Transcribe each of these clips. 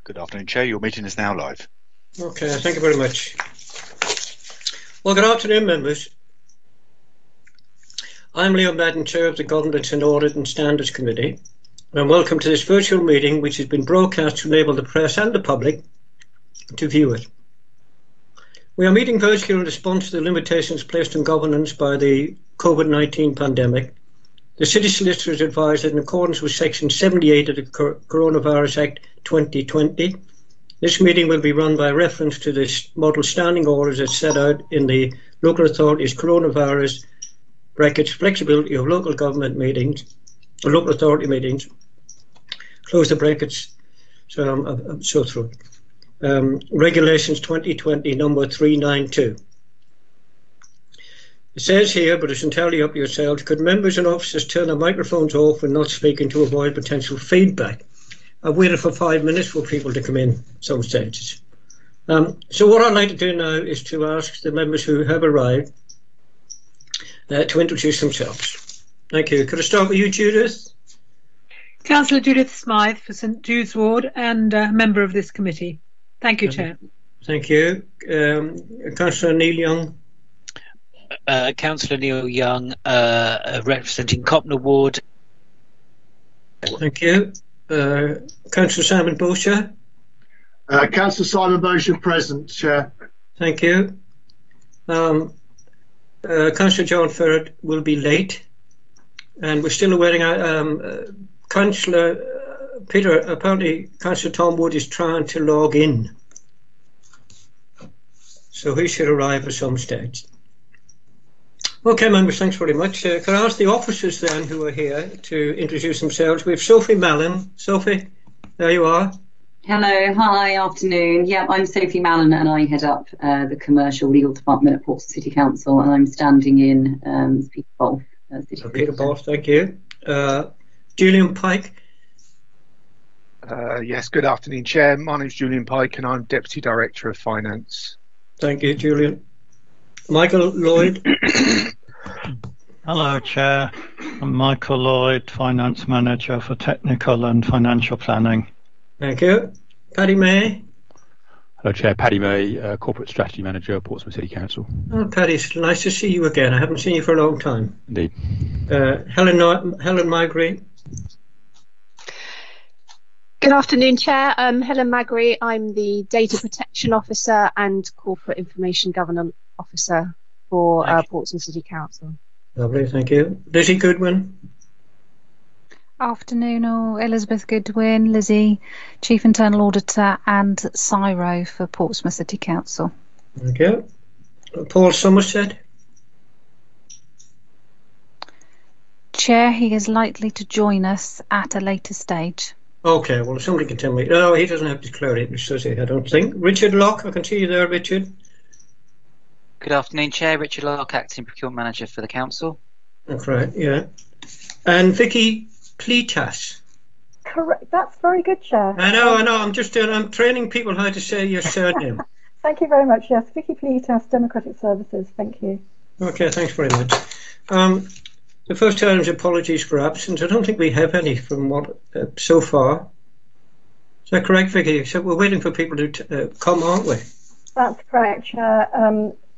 Good afternoon, Chair. Your meeting is now live. Okay, thank you very much. Well, good afternoon, members. I'm Leo Madden, Chair of the Governance and Audit and Standards Committee, and welcome to this virtual meeting which has been broadcast to enable the press and the public to view it. We are meeting virtually in response to the limitations placed on governance by the COVID-19 pandemic. The City Solicitor has advised that in accordance with Section 78 of the Coronavirus Act 2020, this meeting will be run by reference to the model standing orders as set out in the Local Authorities Coronavirus Flexibility of Local Government Meetings, or Local Authority Meetings, close the brackets, so I'm so through. Regulations 2020 number 392. It says here, but it's entirely up to yourselves, could members and officers turn their microphones off when not speaking to avoid potential feedback? I've waited for 5 minutes for people to come in some stages. So what I'd like to do now is to ask the members who have arrived to introduce themselves. Thank you. Could I start with you, Judith? Councillor Judith Smythe for St Jude's Ward and a member of this committee. Thank you, Chair. Thank you. Councillor Neil Young. Councillor Neil Young, representing Copner Ward. Thank you. Councillor Simon Bosher. Councillor Simon Bosher, present, Chair. Thank you. Councillor John Ferret will be late, and we're still awaiting Councillor Peter. Apparently, Councillor Tom Wood is trying to log in, so he should arrive at some stage. Okay, members, thanks very much. Can I ask the officers then who are here to introduce themselves? We have Sophie Mallon. Sophie, there you are. Hello, hi, afternoon. Yeah, I'm Sophie Mallon and I head up the Commercial Legal Department at Portsmouth City Council, and I'm standing in Peter Bolf. Peter Bolf, thank you. Julian Pike. Yes, good afternoon, Chair. My name is Julian Pike and I'm Deputy Director of Finance. Thank you, Julian. Michael Lloyd. Hello, Chair. I'm Michael Lloyd, Finance Manager for Technical and Financial Planning. Thank you. Paddy May. Hello, Chair. Paddy May, Corporate Strategy Manager, Portsmouth City Council. Oh, Paddy, it's nice to see you again. I haven't seen you for a long time. Indeed. Helen Magri. Good afternoon, Chair. Helen Magri. I'm the Data Protection Officer and Corporate Information Governance Officer for Portsmouth City Council. Lovely, thank you. Lizzie Goodwin. Afternoon, all. Elizabeth Goodwin, Lizzie, Chief Internal Auditor and CIRO for Portsmouth City Council. Thank you. Paul Somerset. Chair, he is likely to join us at a later stage. Okay, well, somebody can tell me. No, he doesn't have to declare it, I don't think. Richard Locke, I can see you there, Richard. Good afternoon, Chair. Richard Locke, Acting Procurement Manager for the Council. That's right, yeah. And Vicky Pletas. Correct. That's very good, Chair. I know. I'm training people how to say your surname. Thank you very much. Yes, Vicky Pletas, Democratic Services. Thank you. Okay, thanks very much. The first item is apologies for absence. I don't think we have any from what so far. Is that correct, Vicky? So we're waiting for people to come, aren't we? That's correct, Chair.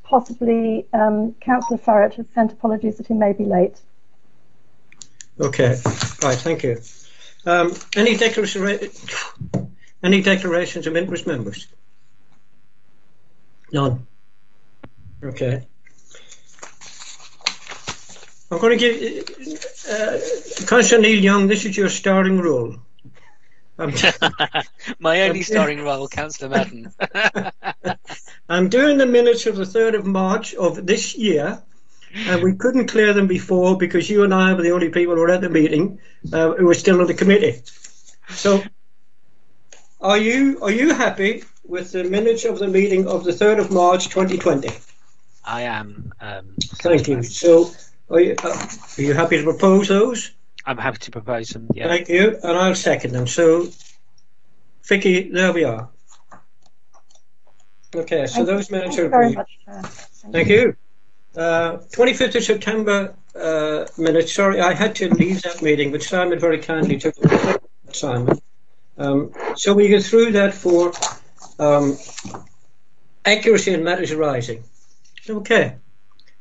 Possibly Councillor Ferret has sent apologies that he may be late. Okay, right, thank you. Any declarations of interest, members? None. Okay. I'm going to give Councillor Neil Young, this is your starring role. My only starring role, Councillor Madden. I'm doing the minutes of the 3rd of March of this year, and we couldn't clear them before because you and I were the only people who were at the meeting who were still on the committee. So, are you happy with the minutes of the meeting of the 3rd of March 2020? I am. Thank you. So, are you happy to propose those? I'm happy to propose them, yeah. Thank you, and I'll second them. So, Vicky, there we are. Okay, so those minutes are agreed. Thank you. 25th of September minutes. Sorry, I had to leave that meeting, but Simon very kindly took it. Simon. So we go through that for accuracy in matters arising. Okay.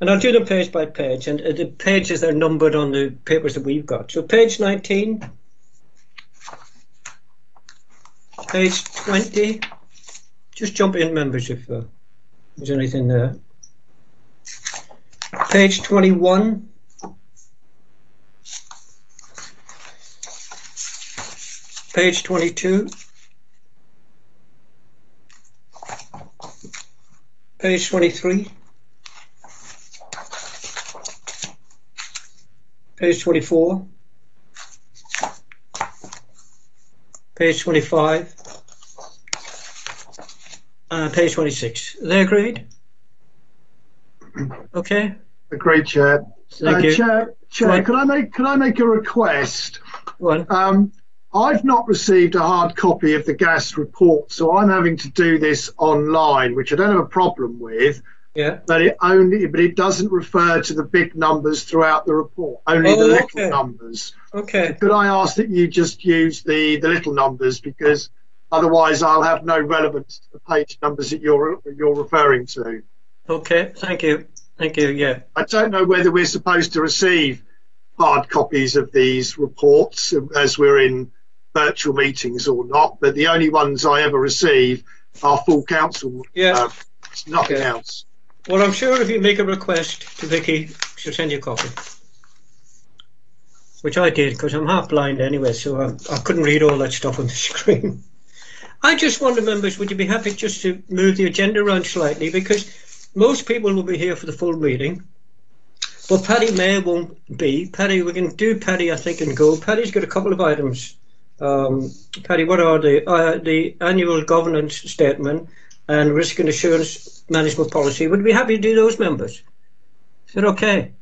And I'll do them page by page, and the pages are numbered on the papers that we've got. So page 19, page 20, just jump in, members, if there's anything there. Page 21, page 22, page 23, page 24, page 25, page 26. Are they agreed? Okay. Agreed, Chair. Thank you. Chair, could I make a request? One. I've not received a hard copy of the gas report, so I'm having to do this online, which I don't have a problem with. Yeah. But it doesn't refer to the big numbers throughout the report, only the little numbers. Okay. So could I ask that you just use the little numbers, because otherwise I'll have no relevance to the page numbers that you're referring to. Okay. Thank you. Thank you. Yeah. I don't know whether we're supposed to receive hard copies of these reports as we're in virtual meetings or not, but the only ones I ever receive are full council. Yeah. Nothing else. Well, I'm sure if you make a request to Vicky, she'll send you a copy. Which I did, because I'm half blind anyway, so I couldn't read all that stuff on the screen. I just wonder, members, would you be happy just to move the agenda around slightly, because most people will be here for the full meeting, but Paddy May won't be. Paddy, we can do Paddy, I think, and go. Paddy's got a couple of items. Paddy, what are they? The annual governance statement and risk and assurance management policy. Would we be happy to do those, members? Is that okay?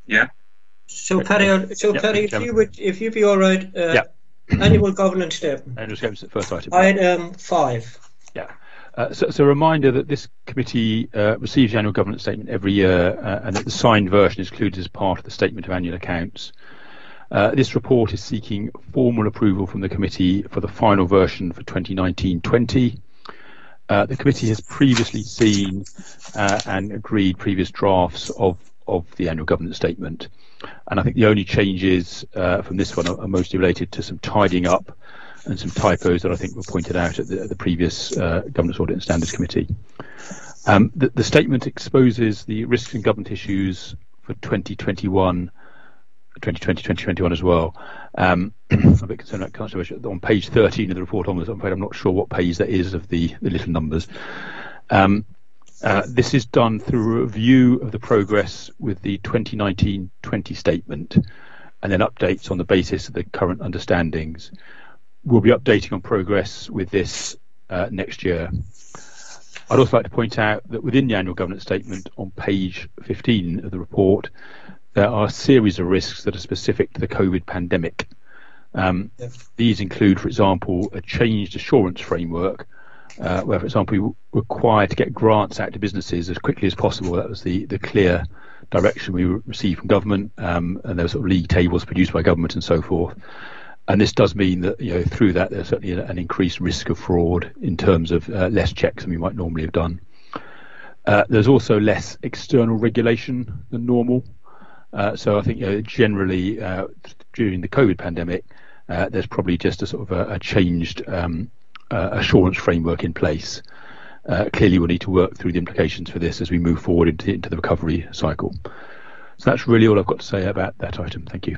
Yeah. So Paddy, Paddy, if you'd be all right. Annual governance statement. And just go to the first item. Item 5. Yeah. So a reminder that this committee receives the annual governance statement every year, and that the signed version is included as part of the statement of annual accounts. This report is seeking formal approval from the committee for the final version for 2019-20. The committee has previously seen and agreed previous drafts of the annual governance statement, and I think the only changes from this one are mostly related to some tidying up and some typos that I think were pointed out at the previous Governance Audit and Standards Committee. The statement exposes the risks and governance issues for 2020-2021 as well. I'm a bit concerned about controversial. On page 13 of the report onwards, I'm afraid I'm not sure what page that is of the little numbers. This is done through a review of the progress with the 2019-20 statement, and then updates on the basis of the current understandings. We'll be updating on progress with this next year. I'd also like to point out that within the annual governance statement on page 15 of the report, there are a series of risks that are specific to the COVID pandemic. These include, for example, a changed assurance framework, where, for example, we were required to get grants out to businesses as quickly as possible. That was the clear direction we received from government, and there were sort of league tables produced by government and so forth. And this does mean that, through that, there's certainly an increased risk of fraud in terms of less checks than we might normally have done. There's also less external regulation than normal. So I think, generally, during the COVID pandemic, there's probably just a sort of a changed assurance framework in place. Clearly, we'll need to work through the implications for this as we move forward into the recovery cycle. So that's really all I've got to say about that item. Thank you.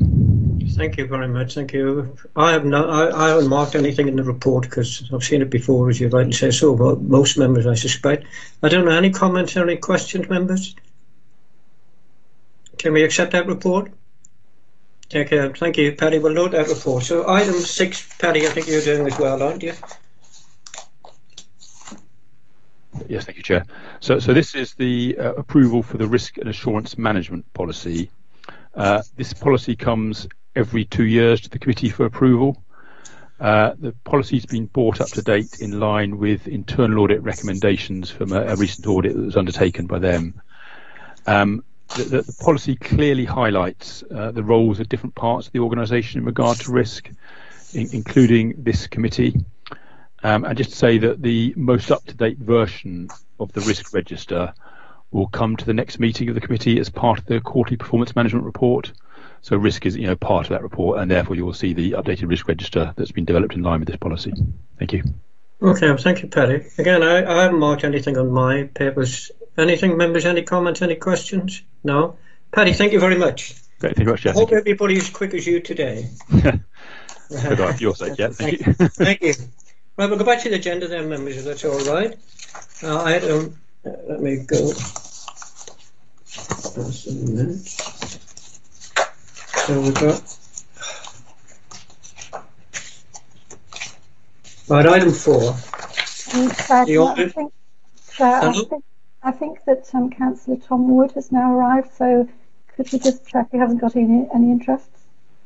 Thank you very much. Thank you. I haven't marked anything in the report because I've seen it before, as you rightly say so, but most members, I suspect. I don't know, any comments or any questions, members? Can we accept that report? Take care. Thank you, Paddy. We'll note that report. So item 6, Paddy, I think you're doing as well, aren't you? Yes, thank you, Chair. So this is the approval for the risk and assurance management policy. This policy comes every 2 years to the committee for approval. The policy has been brought up to date in line with internal audit recommendations from a recent audit that was undertaken by them. The policy clearly highlights the roles of different parts of the organisation in regard to risk. including this committee. And just to say that the most up-to-date version of the risk register will come to the next meeting of the committee as part of the quarterly performance management report. So risk is, part of that report, and therefore you will see the updated risk register that's been developed in line with this policy. Thank you. Okay, thank you, Paddy. Again, I haven't marked anything on my papers. Anything, members, any comments, any questions? No? Paddy, thank you very much. Great, thank you very much, Jeff. I hope everybody is as quick as you today. Good for your sake, yeah. Thank you. Thank you. Right, we'll go back to the agenda then, members, if that's all right. Let me go. Just a minute. So we've got. Right, item 4. The audit. I think that Councillor Tom Wood has now arrived, so could you just check he hasn't got any interests?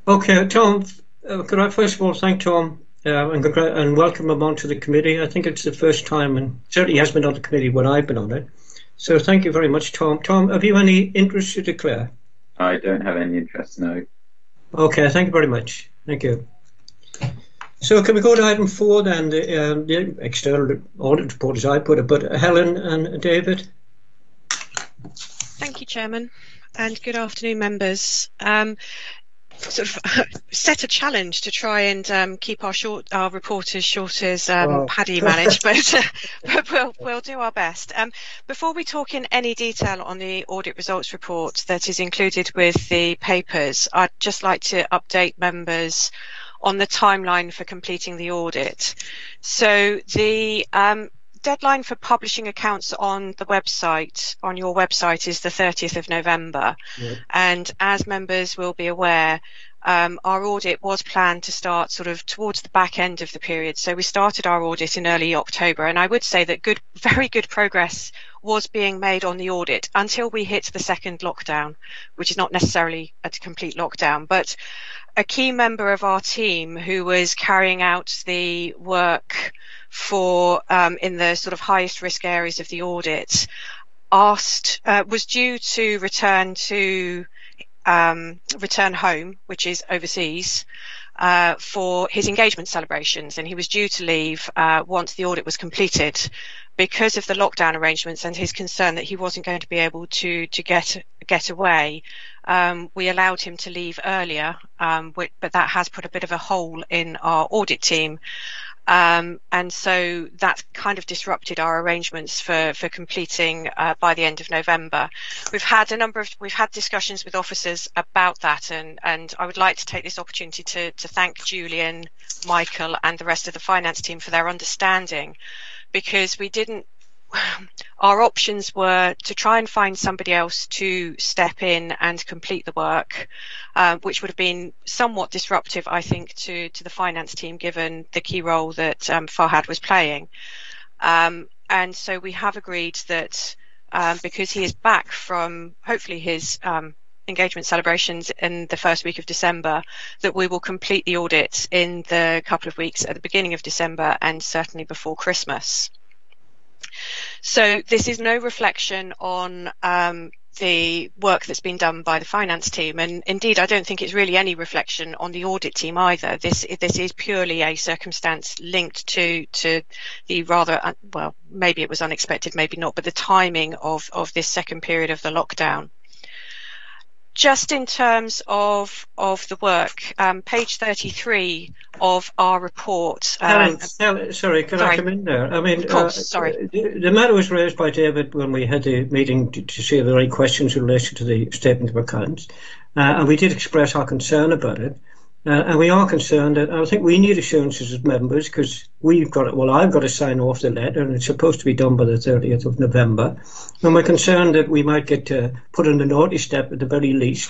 Okay, Tom, could I first of all thank Tom and welcome him onto the committee. I think it's the first time, and certainly he has been on the committee when I've been on it. So thank you very much, Tom. Tom, have you any interest to declare? I don't have any interest, no. Okay, thank you very much. Thank you. So can we go to item 4 then, the external audit report as I put it, but Helen and David? Thank you, Chairman, and good afternoon, members. Sort of set a challenge to try and keep our report as short as Paddy managed, but we'll do our best. Before we talk in any detail on the audit results report that is included with the papers, I'd just like to update members on the timeline for completing the audit. So the deadline for publishing accounts on the website, on your website, is the 30th of November. Yeah. And as members will be aware, our audit was planned to start sort of towards the back end of the period. So we started our audit in early October, and I would say that very good progress was being made on the audit until we hit the second lockdown, which is not necessarily a complete lockdown, but a key member of our team who was carrying out the work for in the sort of highest risk areas of the audit was due to return home, which is overseas, for his engagement celebrations, and he was due to leave once the audit was completed. Because of the lockdown arrangements and his concern that he wasn't going to be able to get away, we allowed him to leave earlier, but that has put a bit of a hole in our audit team. And so that kind of disrupted our arrangements for completing by the end of November. We've had discussions with officers about that, and I would like to take this opportunity to thank Julian, Michael, and the rest of the finance team for their understanding, because our options were to try and find somebody else to step in and complete the work, which would have been somewhat disruptive, I think, to the finance team, given the key role that Farhad was playing. And so we have agreed that because he is back from hopefully his engagement celebrations in the first week of December, that we will complete the audit in the couple of weeks at the beginning of December and certainly before Christmas. So this is no reflection on the work that's been done by the finance team, and indeed I don't think it's really any reflection on the audit team either. This is purely a circumstance linked to the rather, well, maybe it was unexpected, maybe not, but the timing of this second period of the lockdown. Just in terms of the work, page 33 of our report. Sorry, can I come in there? I mean, of course, sorry. The matter was raised by David when we had the meeting to see if there were any questions in relation to the statement of accounts, and we did express our concern about it. And we are concerned that I think we need assurances as members, because I've got to sign off the letter, and it's supposed to be done by the 30th of November. And we're concerned that we might get put on the naughty step at the very least,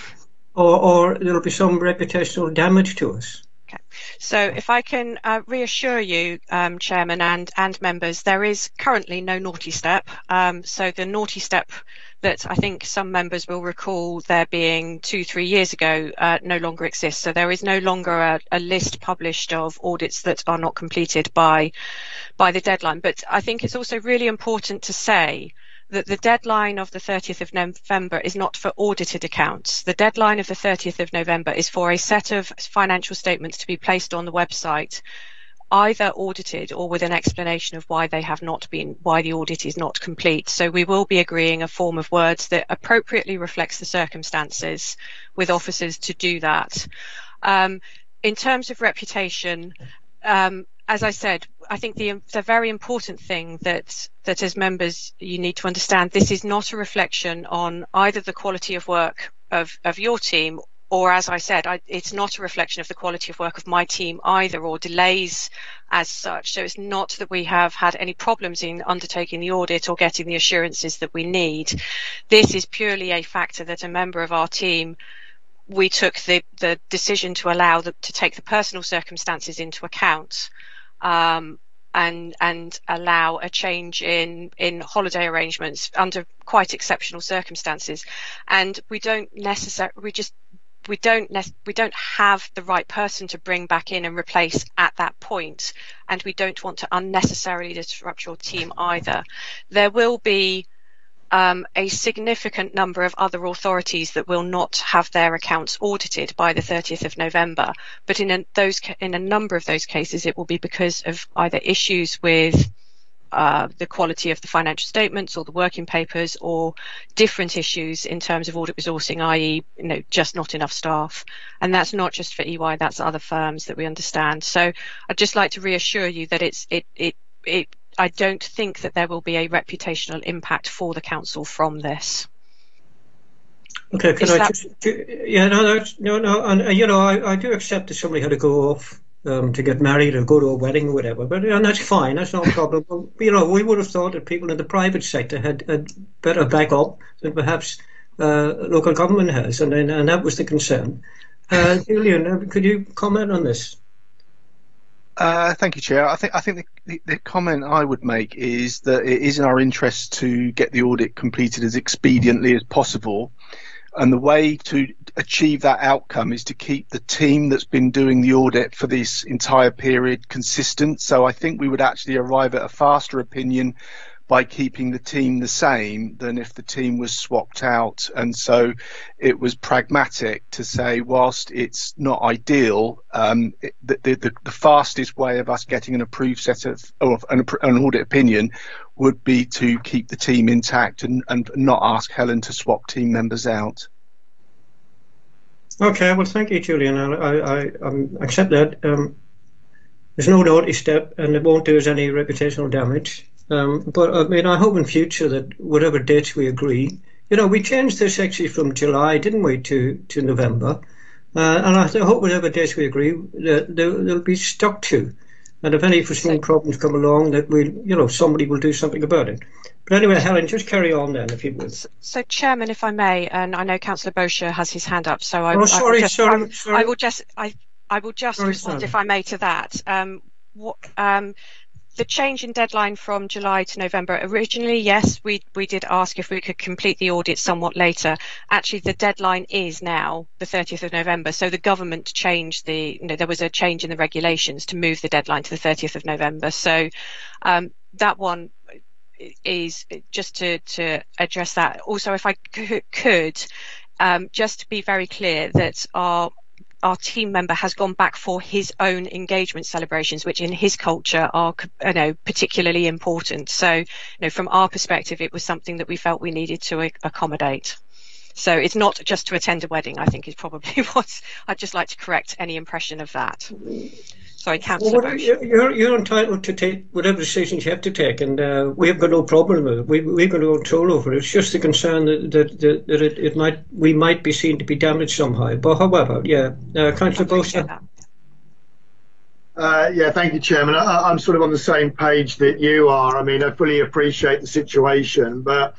or there'll be some reputational damage to us. Okay. So if I can reassure you, Chairman and members, there is currently no naughty step. So the naughty step that I think some members will recall there being 2-3 years ago no longer exists. So there is no longer a list published of audits that are not completed by the deadline. But I think it's also really important to say that the deadline of the 30th of November is not for audited accounts. The deadline of the 30th of November is for a set of financial statements to be placed on the website, either audited or with an explanation of why they have not been, why the audit is not complete. So we will be agreeing a form of words that appropriately reflects the circumstances with officers to do that. In terms of reputation, as I said, I think the very important thing that as members you need to understand, this is not a reflection on either the quality of work of your team, or, as I said, it's not a reflection of the quality of work of my team either, or delays as such. So it's not that we have had any problems in undertaking the audit or getting the assurances that we need. This is purely a factor that a member of our team, we took the decision to allow to take the personal circumstances into account, and allow a change in holiday arrangements under quite exceptional circumstances. And we don't have the right person to bring back in and replace at that point, and we don't want to unnecessarily disrupt your team either. There will be a significant number of other authorities that will not have their accounts audited by the 30th of November, but in a number of those cases it will be because of either issues with the quality of the financial statements or the working papers, or different issues in terms of audit resourcing, i.e., just not enough staff. And that's not just for EY, that's other firms that we understand. So I'd just like to reassure you that I don't think that there will be a reputational impact for the council from this. Okay, can I just? Yeah, no, and I do accept that somebody had to go off to get married or go to a wedding or whatever, and that's fine, that's no problem. But, we would have thought that people in the private sector had better back up than perhaps local government has, and that was the concern. Julian, could you comment on this? Thank you, Chair. I think the comment I would make is that it is in our interest to get the audit completed as expediently as possible. And the way to achieve that outcome is to keep the team that's been doing the audit for this entire period consistent. So I think we would actually arrive at a faster opinion by keeping the team the same than if the team was swapped out. And so it was pragmatic to say, whilst it's not ideal, the fastest way of us getting an approved set of an audit opinion would be to keep the team intact and not ask Helen to swap team members out. Okay, well, thank you, Julian. I accept that. There's no naughty step, and it won't do us any reputational damage. But I mean, I hope in future that whatever dates we agree, we changed this actually from July, didn't we, to November, and I hope whatever dates we agree that they'll be stuck to. And if any foreseen problems come along, that somebody will do something about it. But anyway, Helen, just carry on then, if you would. So, Chairman, if I may, and I know Councillor Bosher has his hand up, so I will just respond, if I may, to that. The change in deadline from July to November, originally, yes, we did ask if we could complete the audit somewhat later. Actually, the deadline is now the 30th of November. So the government changed there was a change in the regulations to move the deadline to the 30th of November. So that one is just to address that. Also, if I could, just to be very clear that our team member has gone back for his own engagement celebrations, which in his culture are, particularly important. So, from our perspective, it was something that we felt we needed to accommodate. So it's not just to attend a wedding, I think is probably what I'd just like to correct any impression of that. Sorry, Councillor Bosher. You're entitled to take whatever decisions you have to take, and we have got no problem with it. We've got no control over it. It's just the concern that we might be seen to be damaged somehow. But however, Councillor Bosher. Yeah, thank you, Chairman. I'm sort of on the same page that you are. I mean, I fully appreciate the situation, but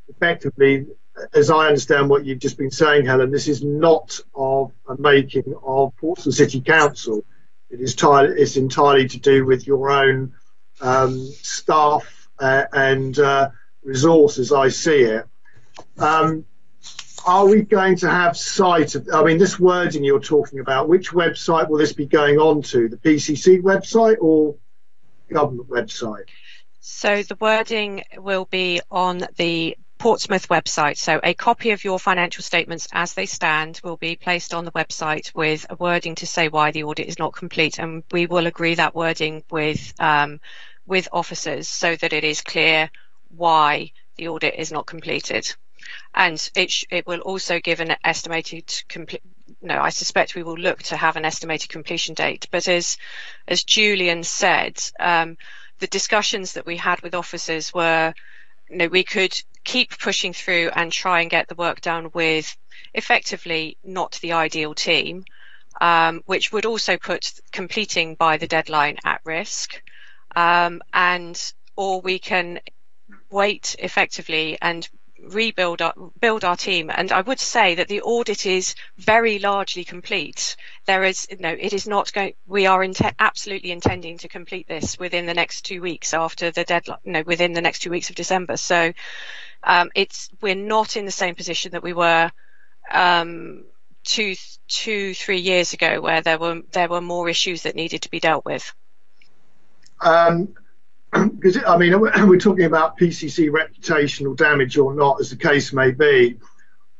effectively, as I understand what you've just been saying, Helen, this is not of a making of Portsmouth City Council. It's entirely to do with your own staff and resources, I see it. Are we going to have sight of, this wording you're talking about, which website will this be going on to? The PCC website or government website? So the wording will be on the Portsmouth website. So a copy of your financial statements as they stand will be placed on the website with a wording to say why the audit is not complete, and we will agree that wording with officers so that it is clear why the audit is not completed. And it will also give an estimated I suspect we will look to have an estimated completion date. But as Julian said, the discussions that we had with officers were, we could keep pushing through and try and get the work done with effectively not the ideal team, which would also put completing by the deadline at risk, or we can wait effectively and build our team. And I would say that the audit is very largely complete. There is it is not going. We are absolutely intending to complete this within the next 2 weeks after the deadline. Within the next 2 weeks of December. So we're not in the same position that we were 3 years ago, where there were more issues that needed to be dealt with. Because we're talking about PCC reputational damage or not, as the case may be.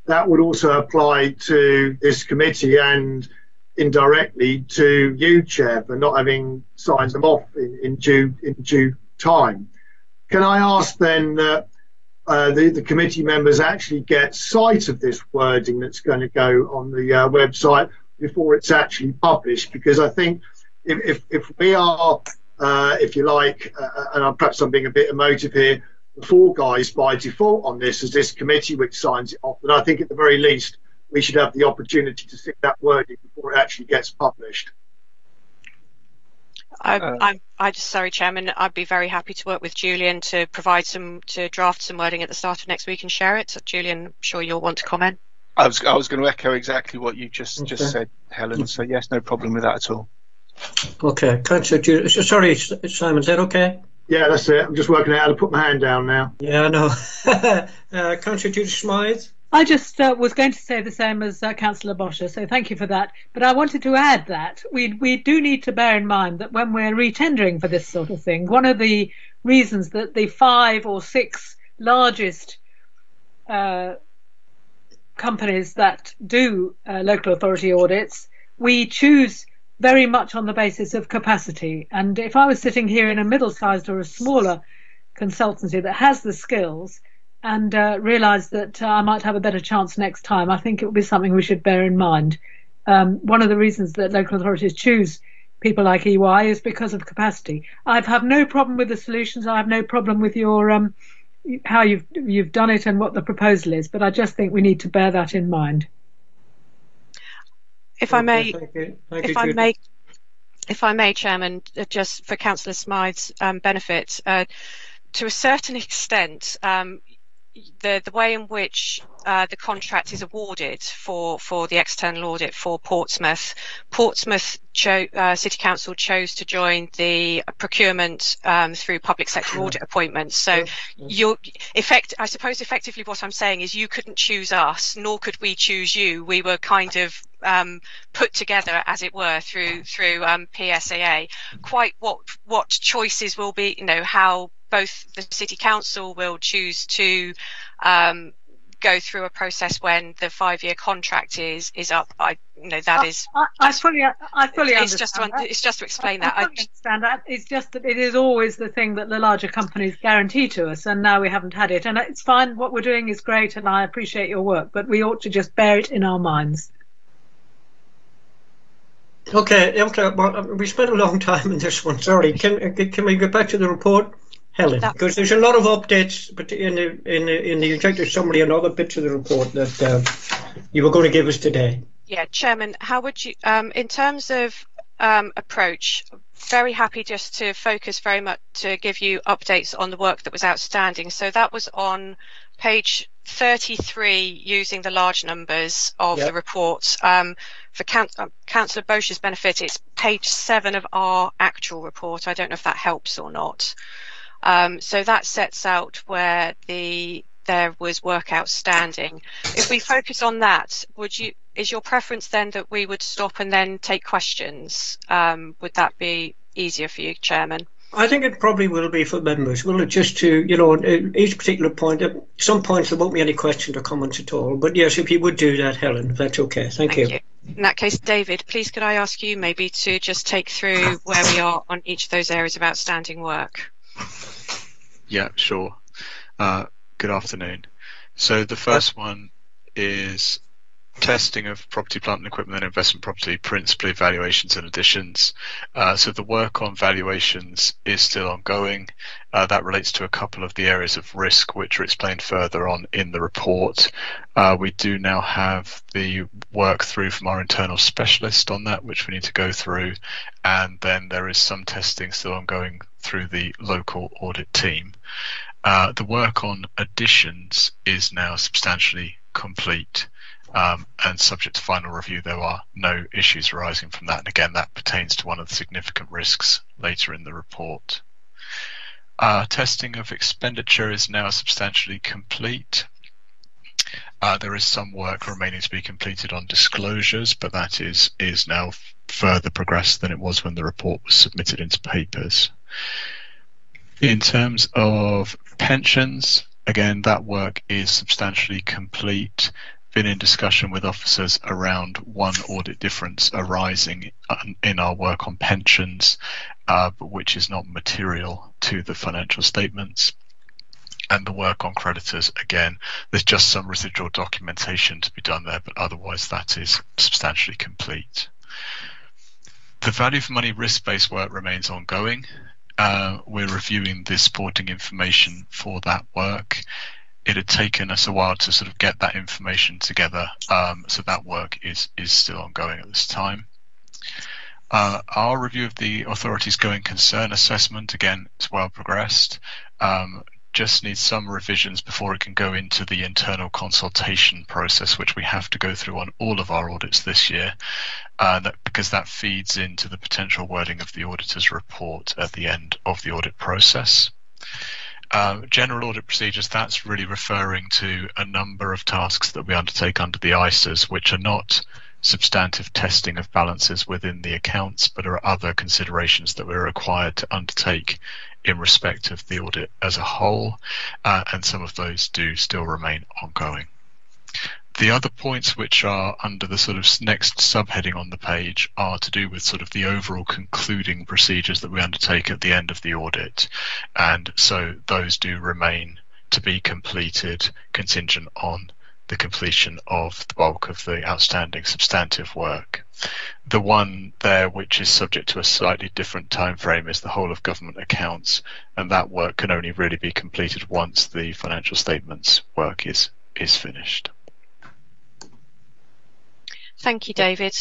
That would also apply to this committee and indirectly to you, Chair, for not having signed them off in due time. Can I ask then that the committee members actually get sight of this wording that's going to go on the website before it's actually published? Because I think if we are if you like, and perhaps I'm being a bit emotive here, the four guys by default on this as this committee which signs it off. But I think at the very least we should have the opportunity to see that wording before it actually gets published. Sorry, Chairman, I'd be very happy to work with Julian to draft some wording at the start of next week and share it. So Julian, I'm sure you'll want to comment. I was going to echo exactly what you just said, Helen. So yes, no problem with that at all. Okay, sorry, Simon, is that okay? Yeah, that's it. I'm just working out how to put my hand down now. Yeah, I know. Councillor Judith Smythe? I just was going to say the same as Councillor Bosher, so thank you for that. But I wanted to add that we do need to bear in mind that when we're retendering for this sort of thing, one of the reasons that the 5 or 6 largest companies that do local authority audits, we choose very much on the basis of capacity. And if I was sitting here in a middle-sized or a smaller consultancy that has the skills and realised that I might have a better chance next time, I think it would be something we should bear in mind. One of the reasons that local authorities choose people like EY is because of capacity. I have no problem with the solutions. I have no problem with your how you've done it and what the proposal is, but I just think we need to bear that in mind. If I may, Chairman, just for Councillor Smythe's benefit, to a certain extent, the way in which the contract is awarded for the external audit for Portsmouth City Council chose to join the procurement through public sector audit appointments. So I suppose effectively what I'm saying is you couldn't choose us, nor could we choose you. We were kind of put together, as it were, through PSAA. Quite what choices will be, how both the City Council will choose to go through a process when the 5-year contract is up. I fully understand. It's just to explain that. I understand that. It's just that it is always the thing that the larger companies guarantee to us, and now we haven't had it. And it's fine. What we're doing is great, and I appreciate your work, but we ought to just bear it in our minds. Okay, we spent a long time in this one. Sorry, can we get back to the report, Helen? Because there's a lot of updates, but in the executive summary and other bits of the report that you were going to give us today. Yeah, Chairman, how would you, in terms of approach, very happy just to focus very much to give you updates on the work that was outstanding. So that was on page 33 using the large numbers of the report. For Councillor Bosher's benefit, it's page 7 of our actual report. I don't know if that helps or not. So that sets out where there was work outstanding. If we focus on that, is your preference then that we would stop and then take questions? Would that be easier for you, Chairman? I think it probably will be for members. Will it just to, you know, each particular point, some points there won't be any questions or comments at all. But yes, if you would do that, Helen, if that's okay. Thank you. In that case, David, please could I ask you maybe to just take through where we are on each of those areas of outstanding work? Yeah, sure. Good afternoon. So the first one is testing of property, plant and equipment and investment property, principally valuations and additions. So the work on valuations is still ongoing. That relates to a couple of the areas of risk which are explained further on in the report. We do now have the work through from our internal specialist on that, which we need to go through, and then there is some testing still ongoing through the local audit team. The work on additions is now substantially complete. And subject to final review, there are no issues arising from that. And again, that pertains to one of the significant risks later in the report. Testing of expenditure is now substantially complete. There is some work remaining to be completed on disclosures, but that is now further progressed than it was when the report was submitted into papers. In terms of pensions, again, that work is substantially complete. Been in discussion with officers around one audit difference arising in our work on pensions, but which is not material to the financial statements. And the work on creditors, again, there's just some residual documentation to be done there, but otherwise that is substantially complete. The value for money risk-based work remains ongoing. We're reviewing the supporting information for that work. It had taken us a while to sort of get that information together, so that work is still ongoing at this time. Our review of the authority's going concern assessment, again, is well progressed. Just needs some revisions before it can go into the internal consultation process, which we have to go through on all of our audits this year, because that feeds into the potential wording of the auditor's report at the end of the audit process. General audit procedures, that's really referring to a number of tasks that we undertake under the ISAs, which are not substantive testing of balances within the accounts, but are other considerations that we're required to undertake in respect of the audit as a whole, and some of those do still remain ongoing. The other points which are under the sort of next subheading on the page are to do with sort of the overall concluding procedures that we undertake at the end of the audit, and so those do remain to be completed contingent on the completion of the bulk of the outstanding substantive work. The one there which is subject to a slightly different time frame is the whole of government accounts, and that work can only really be completed once the financial statements work is finished. Thank you, David.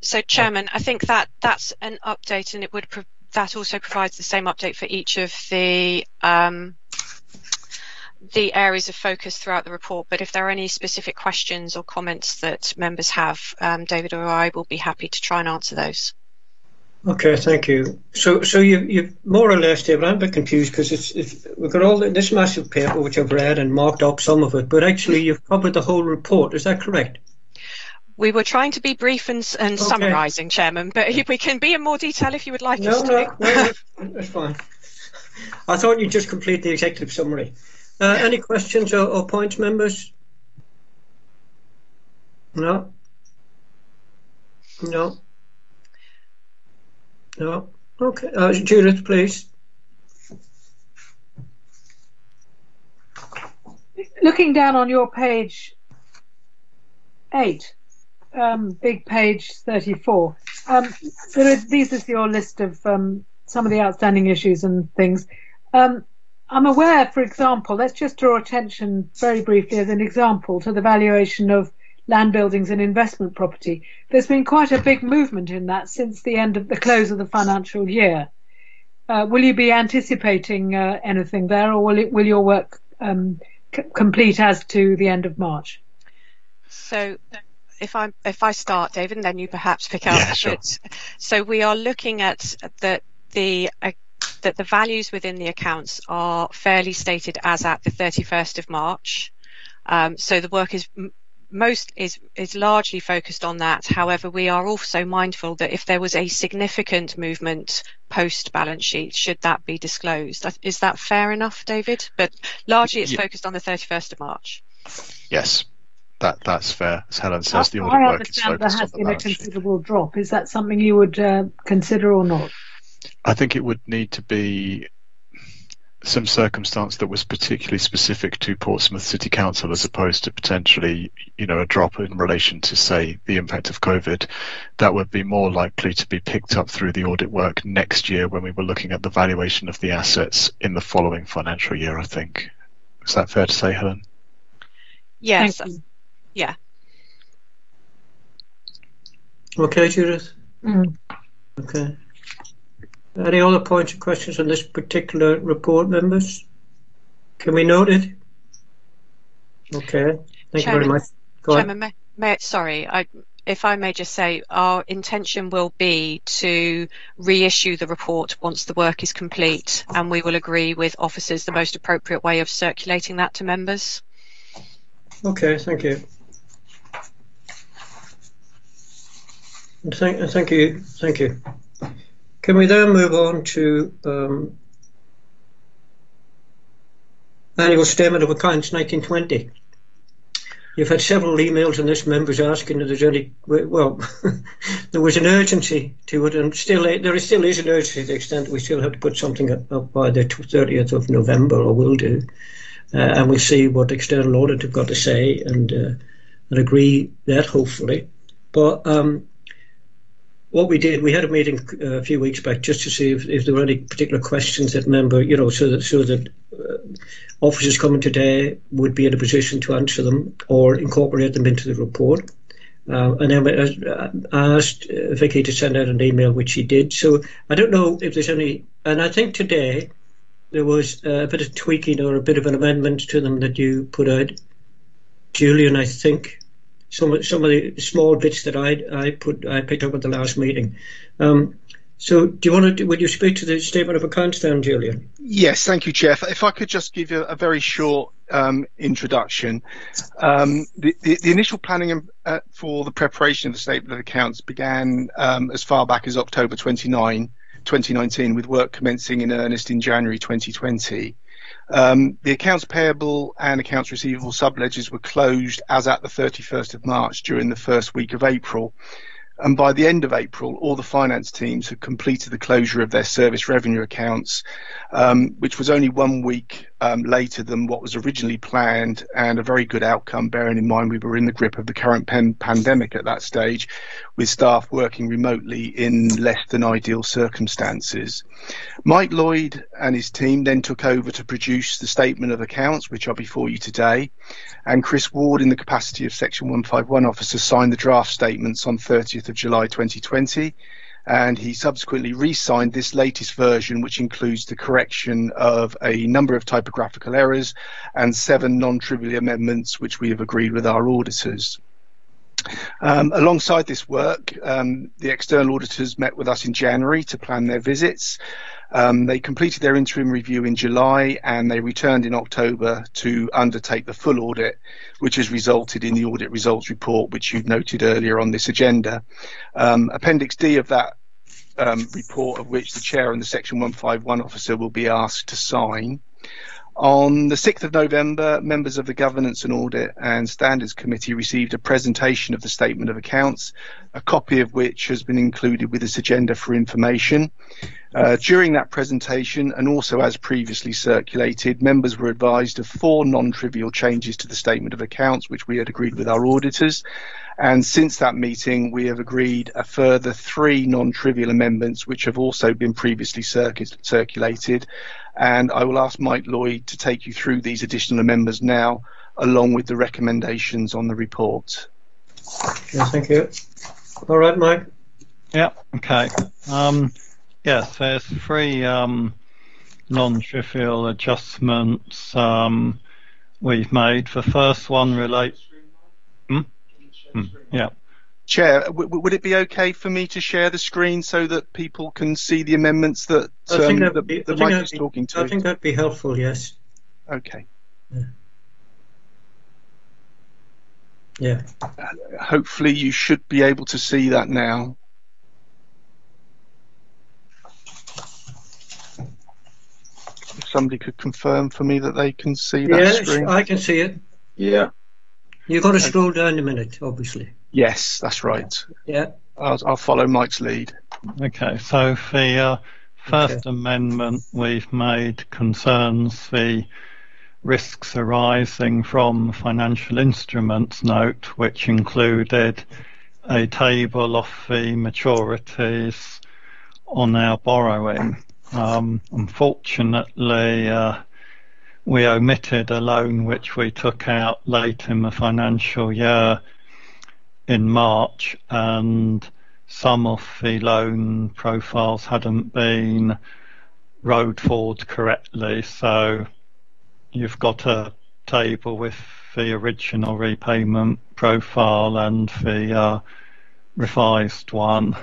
So, Chairman, I think that's an update, and that also provides the same update for each of the areas of focus throughout the report. But if there are any specific questions or comments that members have, David or I will be happy to try and answer those. Okay, thank you. So you've more or less, David, I'm a bit confused because we've got all this massive paper which I've read and marked up some of it, but actually you've covered the whole report. Is that correct? We were trying to be brief and summarising, Chairman, but we can be in more detail if you would like us to. No, that's fine. I thought you'd just complete the executive summary. Any questions or points, members? No? No? No? Okay. Judith, please. Looking down on your page 8, big page 34, this is your list of some of the outstanding issues and things. I'm aware, for example, let's just draw attention very briefly as an example to the valuation of land buildings and investment property. There's been quite a big movement in that since the end of the close of the financial year. Will you be anticipating anything there, or will your work complete as to the end of March? So if I start, David, and then you perhaps pick up. Yeah, sure. So we are looking at that the values within the accounts are fairly stated as at the 31st of March. So the work is is largely focused on that. However, we are also mindful that if there was a significant movement post balance sheet, should that be disclosed? Is that fair enough, David? But largely it's focused on the 31st of March. Yes, that's fair. As Helen says, the audit work is focused on the balance sheet. I understand there has been a considerable drop. Is that something you would consider or not? I think it would need to be some circumstance that was particularly specific to Portsmouth City Council, as opposed to potentially, a drop in relation to, say, the impact of COVID. That would be more likely to be picked up through the audit work next year when we were looking at the valuation of the assets in the following financial year, I think. Is that fair to say, Helen? Yes. Yeah. Okay, Judith? Mm. Okay. Any other points or questions on this particular report, members? Can we note it? Okay, thank you very much. Chairman, if I may just say, our intention will be to reissue the report once the work is complete, and we will agree with officers the most appropriate way of circulating that to members. Okay, thank you. Thank you. Can we then move on to Annual Statement of Accounts 1920? You've had several emails on this, members asking if there's any. Well, there was an urgency to it, and there still is an urgency to the extent that we still have to put something up by the 30th of November, or will do, and we'll see what external audit have got to say and agree that, hopefully. But what we did, we had a meeting a few weeks back just to see if there were any particular questions that member, so that officers coming today would be in a position to answer them or incorporate them into the report. And then I asked Vicky to send out an email, which she did. So I don't know if there's any, and I think today there was a bit of tweaking or a bit of an amendment to them that you put out, Julian, I think. Some of the small bits that I picked up at the last meeting. So would you speak to the statement of accounts then, Julian? Yes, thank you, Chair. If I could just give you a very short introduction. The initial planning for the preparation of the statement of accounts began as far back as October 29, 2019, with work commencing in earnest in January 2020. The accounts payable and accounts receivable subledgers were closed as at the 31st of March during the first week of April. And by the end of April, all the finance teams had completed the closure of their service revenue accounts, which was only 1 week later than what was originally planned, and a very good outcome, bearing in mind we were in the grip of the current pandemic at that stage, with staff working remotely in less than ideal circumstances. Mike Lloyd and his team then took over to produce the statement of accounts, which are before you today, and Chris Ward, in the capacity of Section 151 officer, signed the draft statements on 30th of July 2020, and he subsequently re-signed this latest version, which includes the correction of a number of typographical errors and 7 non-trivial amendments, which we have agreed with our auditors. Alongside this work, the external auditors met with us in January to plan their visits. They completed their interim review in July, and they returned in October to undertake the full audit, which has resulted in the audit results report, which you noted earlier on this agenda. Appendix D of that report, of which the chair and the Section 151 officer will be asked to sign. On the 6th of November, members of the Governance and Audit and Standards Committee received a presentation of the Statement of Accounts, a copy of which has been included with this agenda for information. During that presentation, and also as previously circulated, members were advised of 4 non-trivial changes to the Statement of Accounts, which we had agreed with our auditors. And since that meeting, we have agreed a further 3 non-trivial amendments, which have also been previously circulated. And I will ask Mike Lloyd to take you through these additional amendments now, along with the recommendations on the report. Yeah, thank you. All right, Mike. Yeah, okay. Yes, there's 3 non-trivial adjustments we've made. The first one relates... Yeah. Chair, would it be okay for me to share the screen so that people can see the amendments that Mike is talking to? I think that'd be helpful, yes. Okay. Yeah. Yeah. Hopefully you should be able to see that now. If somebody could confirm for me that they can see that screen. Yes, I can see it. Yeah. You've got to scroll down a minute, obviously. Yes, that's right. Yeah. I'll follow Mike's lead. Okay, so the First Amendment we've made concerns the risks arising from financial instruments note, which included a table of the maturities on our borrowing. Unfortunately, we omitted a loan which we took out late in the financial year in March, and some of the loan profiles hadn't been rolled forward correctly, so you've got a table with the original repayment profile and the revised one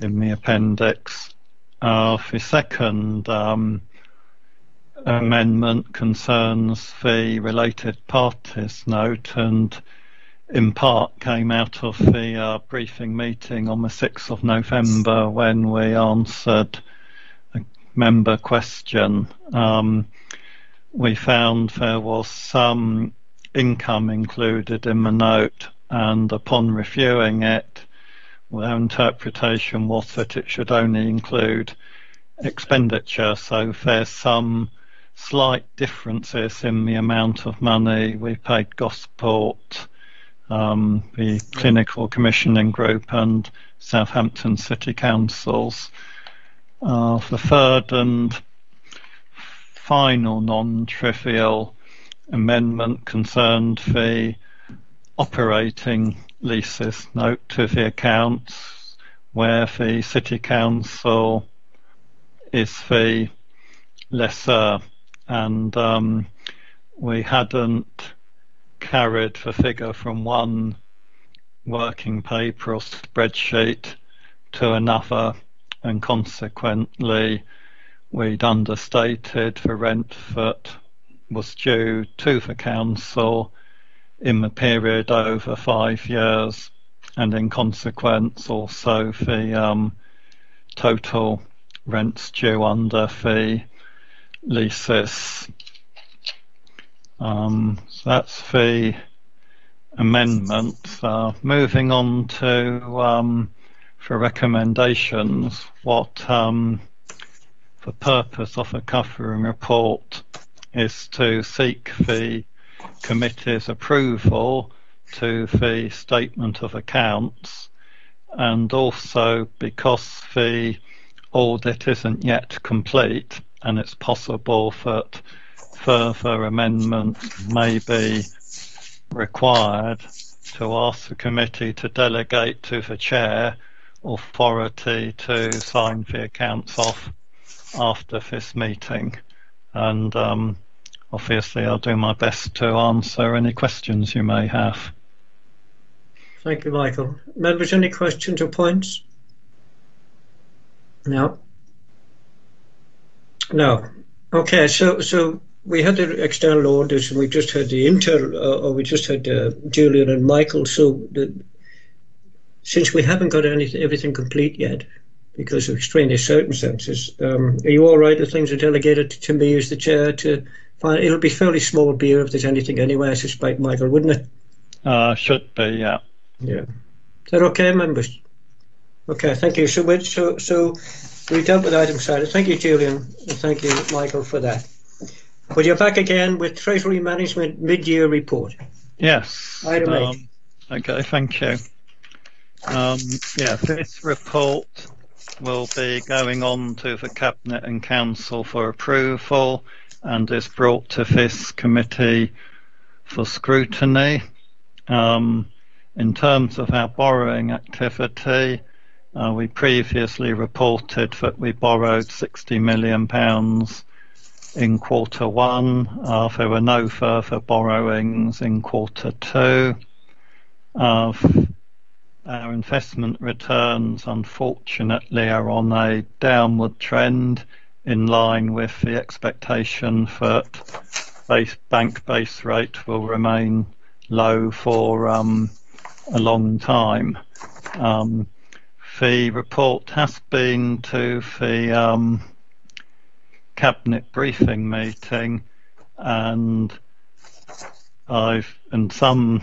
in the appendix. The second amendment concerns the related parties note, and in part came out of the briefing meeting on the 6th of November when we answered a member question. We found there was some income included in the note, and upon reviewing it, our interpretation was that it should only include expenditure, so there's some slight differences in the amount of money we paid Gosport, the Clinical Commissioning Group and Southampton City Councils. The third and final non-trivial amendment concerned the operating leases note to the accounts, where the City Council is the lessor, and we hadn't carried the figure from one working paper or spreadsheet to another, and consequently we'd understated the rent that was due to the council in the period over 5 years, and in consequence also the total rents due under the leases. So that's the amendments. Moving on to for recommendations, what the purpose of a covering report is to seek the committee's approval to the statement of accounts, and also because the audit isn't yet complete and it's possible that further amendments may be required, to ask the committee to delegate to the chair authority to sign the accounts off after this meeting. And obviously I'll do my best to answer any questions you may have. Thank you, Michael. Members, any questions or points? No. No. Okay, so we had the external auditors, and we just had the internal, we just had Julian and Michael. So since we haven't got everything complete yet, because of extraneous circumstances, are you all right if things are delegated to me as the chair to find? It'll be fairly small beer if there's anything anyway, I suspect, Michael, wouldn't it? Should be, yeah. Yeah. Is that okay, members? Okay, thank you. So we dealt with item side. Thank you, Julian, and thank you, Michael, for that. Well, you're back again with Treasury Management mid-year report. Yes. Item 8. Okay, thank you. Yeah, this report will be going on to the Cabinet and Council for approval, and is brought to this committee for scrutiny. In terms of our borrowing activity, we previously reported that we borrowed £60 million in quarter one. There were no further borrowings in quarter two. Our investment returns, unfortunately, are on a downward trend, in line with the expectation that bank base rate will remain low for a long time. The report has been to the cabinet briefing meeting, and some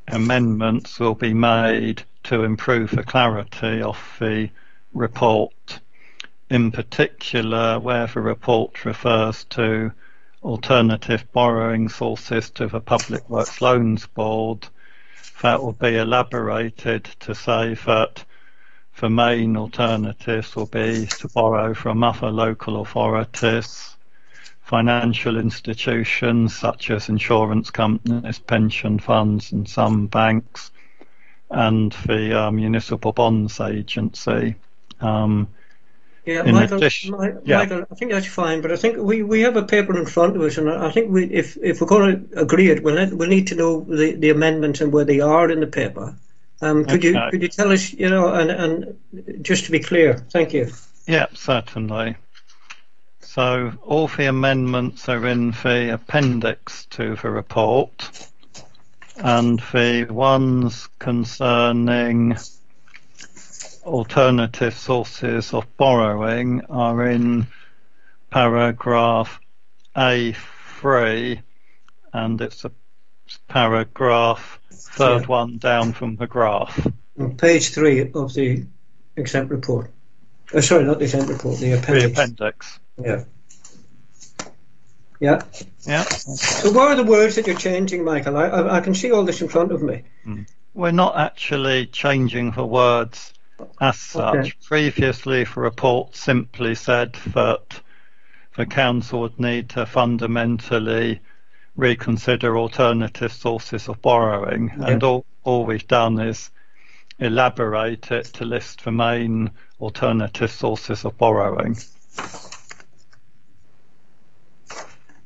amendments will be made to improve the clarity of the report. In particular, where the report refers to alternative borrowing sources to the Public Works Loans Board, that will be elaborated to say that the main alternatives will be to borrow from other local authorities, financial institutions such as insurance companies, pension funds and some banks, and the Municipal Bonds Agency. Michael, I think that's fine, but I think we have a paper in front of us, and I think if we're going to agree it, we'll need to know the amendments and where they are in the paper. Could you tell us, and just to be clear, thank you. Yeah, certainly. So all the amendments are in the appendix to the report, and the ones concerning alternative sources of borrowing are in paragraph A3, and it's a paragraph, third one down from the graph. On page 3 of the exempt report. Sorry, not the exempt report, the appendix. The appendix. Yeah. Yeah. Yeah. So what are the words that you're changing, Michael? I can see all this in front of me. We're not actually changing the words as such. Okay. Previously, the report simply said that the council would need to fundamentally reconsider alternative sources of borrowing, and all we've done is elaborate it to list the main alternative sources of borrowing.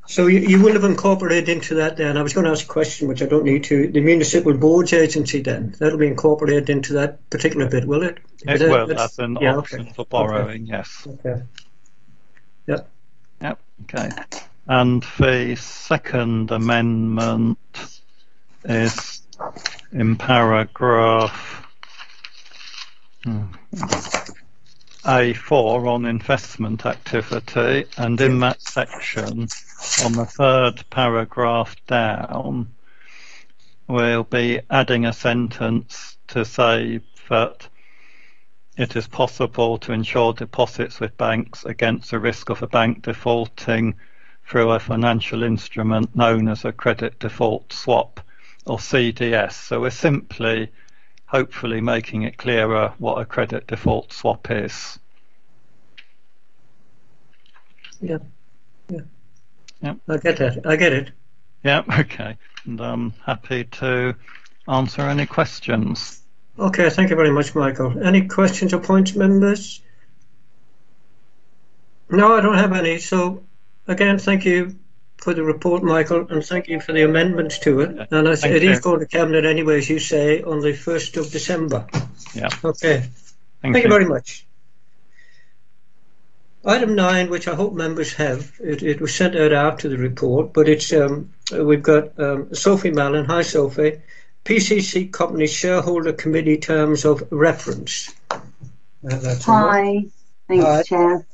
So you will have incorporated into that then, I was going to ask a question which I don't need to, the Municipal Boards Agency then, that'll be incorporated into that particular bit, will it? It will, as an option for borrowing, yes. Okay. Yep. Yep, okay. And the second amendment is in paragraph A4 on investment activity, and in that section, on the third paragraph down, we'll be adding a sentence to say that it is possible to insure deposits with banks against the risk of a bank defaulting through a financial instrument known as a credit default swap, or CDS. So we're simply hopefully making it clearer what a credit default swap is. Yeah. I get that. I get it. Yeah, okay. And I'm happy to answer any questions. Okay, thank you very much, Michael. Any questions or points, members? No, I don't have any. So, again, thank you for the report, Michael, and thank you for the amendments to it. And it is going to Cabinet anyway, as you say, on the 1st of December. Yeah. Okay. Thank you very much. Item 9, which I hope members have, it was sent out after the report, but it's we've got Sophie Mallon. Hi, Sophie. PCC Company Shareholder Committee Terms of Reference. Hi. Thanks, Chair.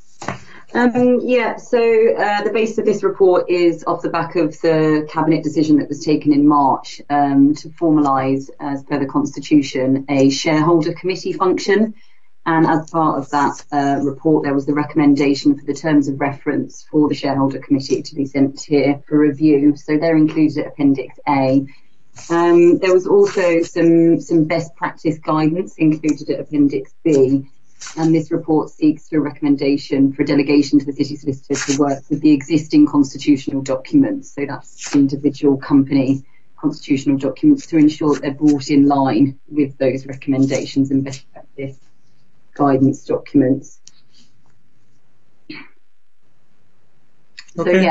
The basis of this report is off the back of the Cabinet decision that was taken in March to formalise, as per the Constitution, a shareholder committee function. And as part of that report, there was the recommendation for the terms of reference for the shareholder committee to be sent here for review. So they're included at Appendix A. There was also some best practice guidance included at Appendix B. And this report seeks for a recommendation for a delegation to the City Solicitor to work with the existing constitutional documents. So that's individual company constitutional documents to ensure that they're brought in line with those recommendations and best practice guidance documents. Okay.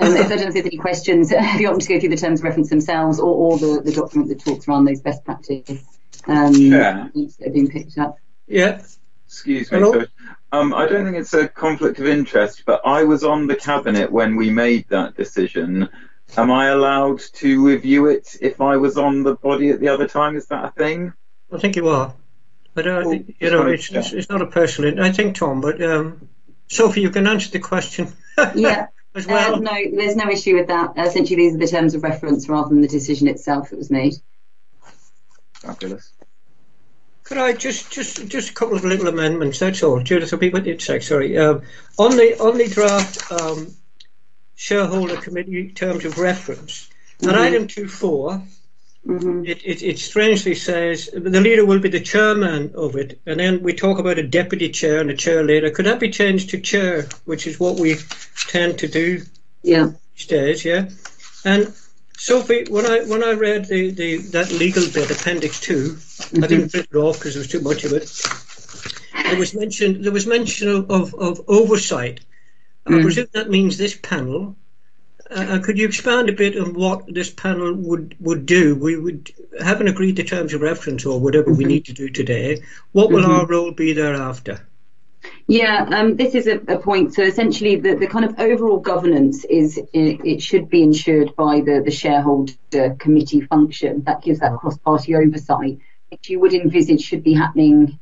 So if I don't see any questions, if you want me to go through the terms of reference themselves or the document that talks around those best practice that have been picked up. Yeah. Excuse me. So, I don't think it's a conflict of interest, but I was on the Cabinet when we made that decision. Am I allowed to review it if I was on the body at the other time? Is that a thing? I think you are. But, it's not a personal, I think, Tom, but Sophie, you can answer the question. Yeah. As well. No, there's no issue with that. Essentially, these are the terms of reference rather than the decision itself that was made. Fabulous. Could I just a couple of little amendments? That's all. Judith, what did say? Sorry. On the draft shareholder committee terms of reference, at item 2.4, it strangely says the leader will be the chairman of it, and then we talk about a deputy chair and a chair later. Could that be changed to chair, which is what we tend to do these days? Yeah. And Sophie, when I read that legal bit, Appendix 2, I didn't print it off because there was too much of it. There was mention of oversight. I presume that means this panel. Could you expand a bit on what this panel would do? We haven't agreed the terms of reference or whatever we need to do today. What will our role be thereafter? Yeah, this is a point. So essentially, the kind of overall governance is it should be ensured by the shareholder committee function that gives that cross-party oversight, which you would envisage should be happening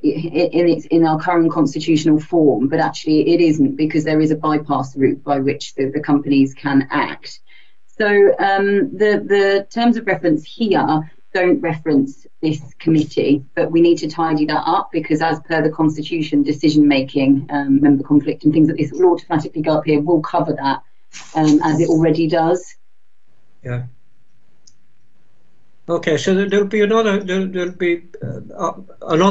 in our current constitutional form, but actually it isn't, because there is a bypass route by which the companies can act. So the terms of reference here don't reference this committee, but we need to tidy that up, because as per the constitution, decision making, member conflict and things like this will automatically go up here. We'll cover that as it already does. Yeah. Okay, so there'll be another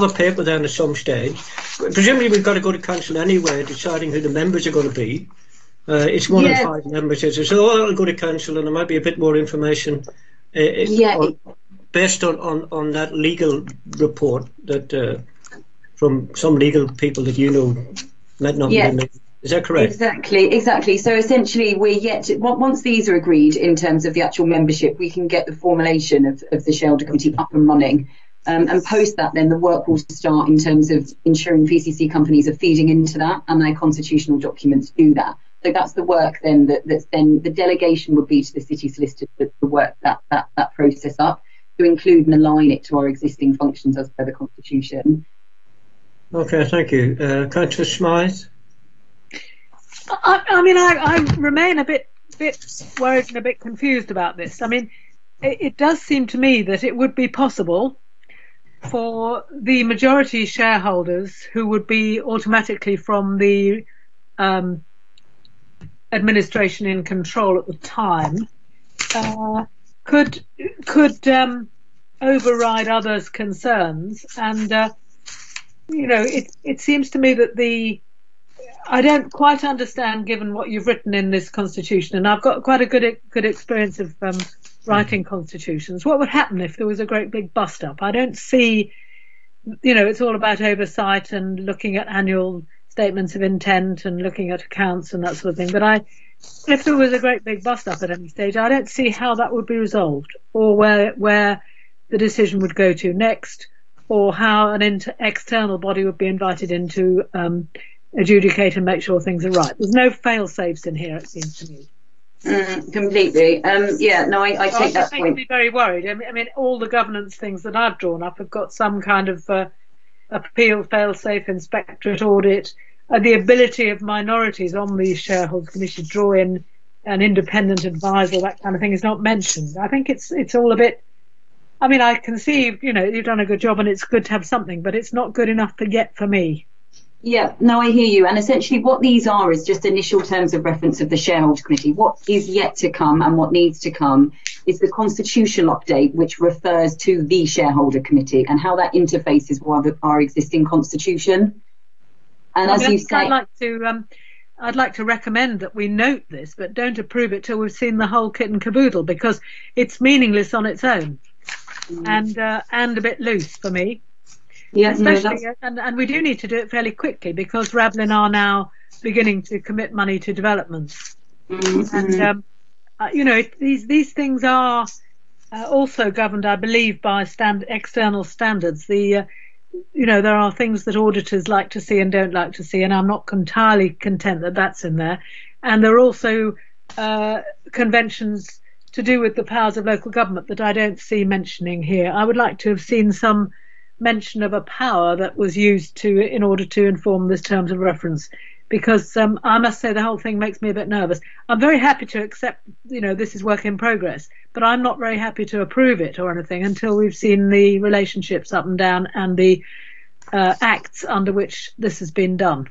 paper then at some stage. Presumably we've got to go to council anyway, deciding who the members are going to be. It's one of 5 members, so that'll go to council, and there might be a bit more information based on that legal report that from some legal people that you know might not be in. Is that correct? Exactly. So essentially, we're yet to, once these are agreed in terms of the actual membership, we can get the formulation of the shareholder committee up and running. And post that, then the work will start in terms of ensuring PCC companies are feeding into that, and their constitutional documents do that. So that's the work then that's then the delegation would be to the city solicitor to work that process up, to include and align it to our existing functions as per the constitution. Okay, thank you. Councillor Smythe? I mean, I remain a bit worried and a bit confused about this. I mean, it does seem to me that it would be possible for the majority shareholders, who would be automatically from the administration in control at the time, could override others' concerns. And it seems to me that I don't quite understand, given what you've written in this constitution, and I've got quite a good experience of writing constitutions. What would happen if there was a great big bust up? I don't see, it's all about oversight and looking at annual statements of intent and looking at accounts and that sort of thing. But if there was a great big bust up at any stage, I don't see how that would be resolved, or where the decision would go to next, or how an external body would be invited in to adjudicate and make sure things are right. There's no fail-safes in here, it seems to me. Completely. I take that point. It makes me very worried. I mean, all the governance things that I've drawn up have got some kind of appeal, fail-safe, inspectorate, audit, the ability of minorities on these shareholders committee to draw in an independent advisor, that kind of thing is not mentioned. I think it's all a bit. I mean, I can see you've done a good job, and it's good to have something, but it's not good enough yet for me. Yeah, no, I hear you. And essentially what these are is just initial terms of reference of the shareholders committee. What is yet to come and what needs to come is the constitutional update, which refers to the shareholder committee and how that interfaces with our existing constitution. And as you say, I'd like to recommend that we note this, but don't approve it till we've seen the whole kit and caboodle, because it's meaningless on its own and a bit loose for me. Yeah, especially, and we do need to do it fairly quickly, because Rablin are now beginning to commit money to developments. And these things are also governed, I believe, by external standards. There are things that auditors like to see and don't like to see, and I'm not entirely content that that's in there. And there are also conventions to do with the powers of local government that I don't see mentioning here. I would like to have seen some mention of a power that was used in order to inform this terms of reference, because I must say the whole thing makes me a bit nervous. I'm very happy to accept, this is work in progress, but I'm not very happy to approve it or anything until we've seen the relationships up and down and the acts under which this has been done.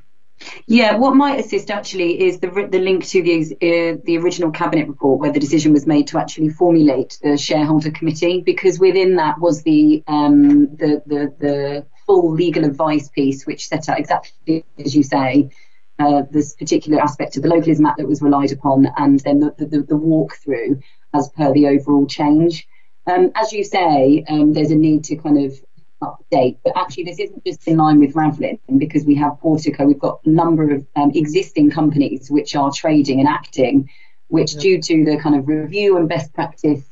Yeah, what might assist actually is the link to the original cabinet report where the decision was made to actually formulate the shareholder committee, because within that was the full legal advice piece, which set out exactly as you say this particular aspect of the Localism Act that was relied upon, and then the walkthrough as per the overall change. As you say, there's a need to kind of update, but actually this isn't just in line with Ravlin, because we have Portico, we've got a number of existing companies which are trading and acting, which due to the kind of review and best practice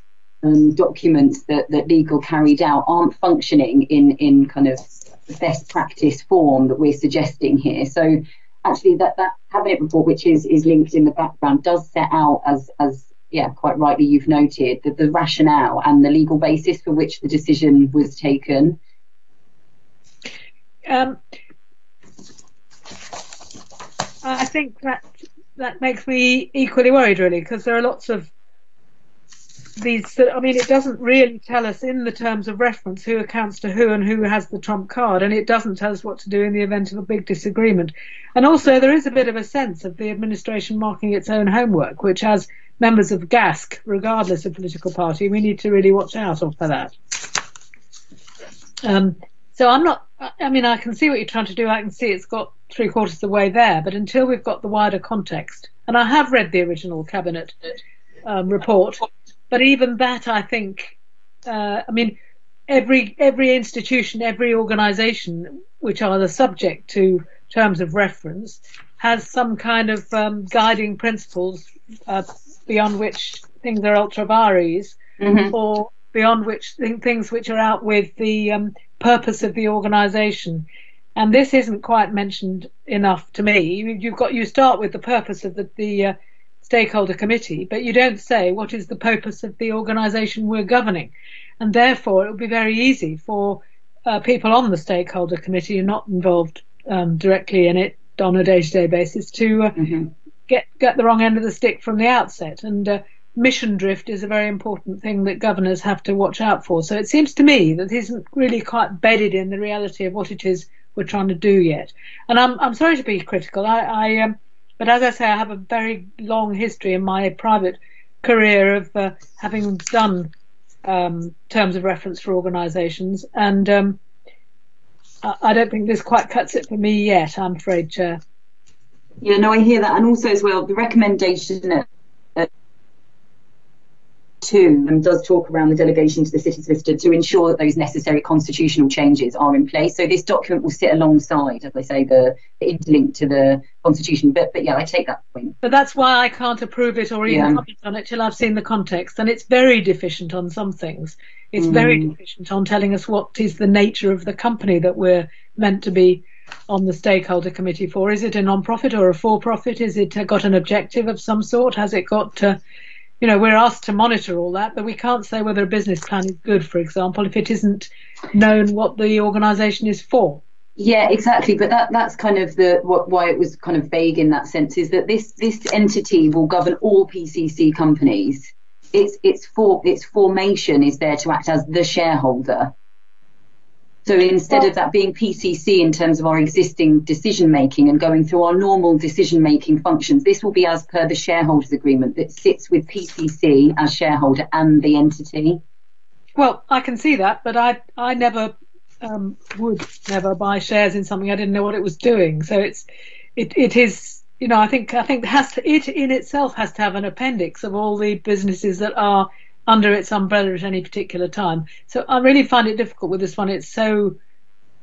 documents that legal carried out aren't functioning in kind of the best practice form that we're suggesting here. So actually that cabinet report, which is linked in the background, does set out as quite rightly you've noted, the rationale and the legal basis for which the decision was taken. I think that makes me equally worried, really, because there are lots of these. I mean, it doesn't really tell us in the terms of reference who accounts to who and who has the trump card, and it doesn't tell us what to do in the event of a big disagreement. And also, there is a bit of a sense of the administration marking its own homework, which, as members of GASC, regardless of political party, we need to really watch out for that. So I'm not. I mean, I can see what you're trying to do. I can see it's got 3/4 of the way there, but until we've got the wider context, and I have read the original cabinet report, but even that, I think, I mean, every institution, every organisation which are the subject to terms of reference has some kind of guiding principles beyond which things are ultra vires, or beyond which things which are out with the purpose of the organisation. And this isn't quite mentioned enough to me. You start with the purpose of the stakeholder committee, but you don't say what is the purpose of the organisation we're governing. And therefore, it would be very easy for people on the stakeholder committee who are not involved directly in it on a day-to-day basis to get the wrong end of the stick from the outset. And mission drift is a very important thing that governors have to watch out for. So it seems to me that it isn't really quite bedded in the reality of what it is we're trying to do yet. And I'm sorry to be critical. But as I say, I have a very long history in my private career of having done terms of reference for organisations, and I don't think this quite cuts it for me yet, I'm afraid, Chair. Yeah, no, I hear that. And also as well, the recommendation at 2 does talk around the delegation to the city solicitor to ensure that those necessary constitutional changes are in place. So this document will sit alongside, as I say, the interlink to the constitution. But yeah, I take that point. But that's why I can't approve it or even comment on it till I've seen the context. And it's very deficient on some things. It's very deficient on telling us what is the nature of the company that we're meant to be on the stakeholder committee for. Is it a non-profit or a for-profit? Is it got an objective of some sort? Has it got we're asked to monitor all that, but we can't say whether a business plan is good, for example, if it isn't known what the organisation is for. Yeah, exactly. But that's kind of why it was kind of vague in that sense, is that this entity will govern all PCC companies. Its formation is there to act as the shareholder. So instead of that being PCC in terms of our existing decision making and going through our normal decision making functions, this will be as per the shareholders agreement that sits with PCC as shareholder and the entity. Well, I can see that, but I never would never buy shares in something I didn't know what it was doing. So it is, I think it in itself has to have an appendix of all the businesses that are under its umbrella at any particular time. So I really find it difficult with this one. It's so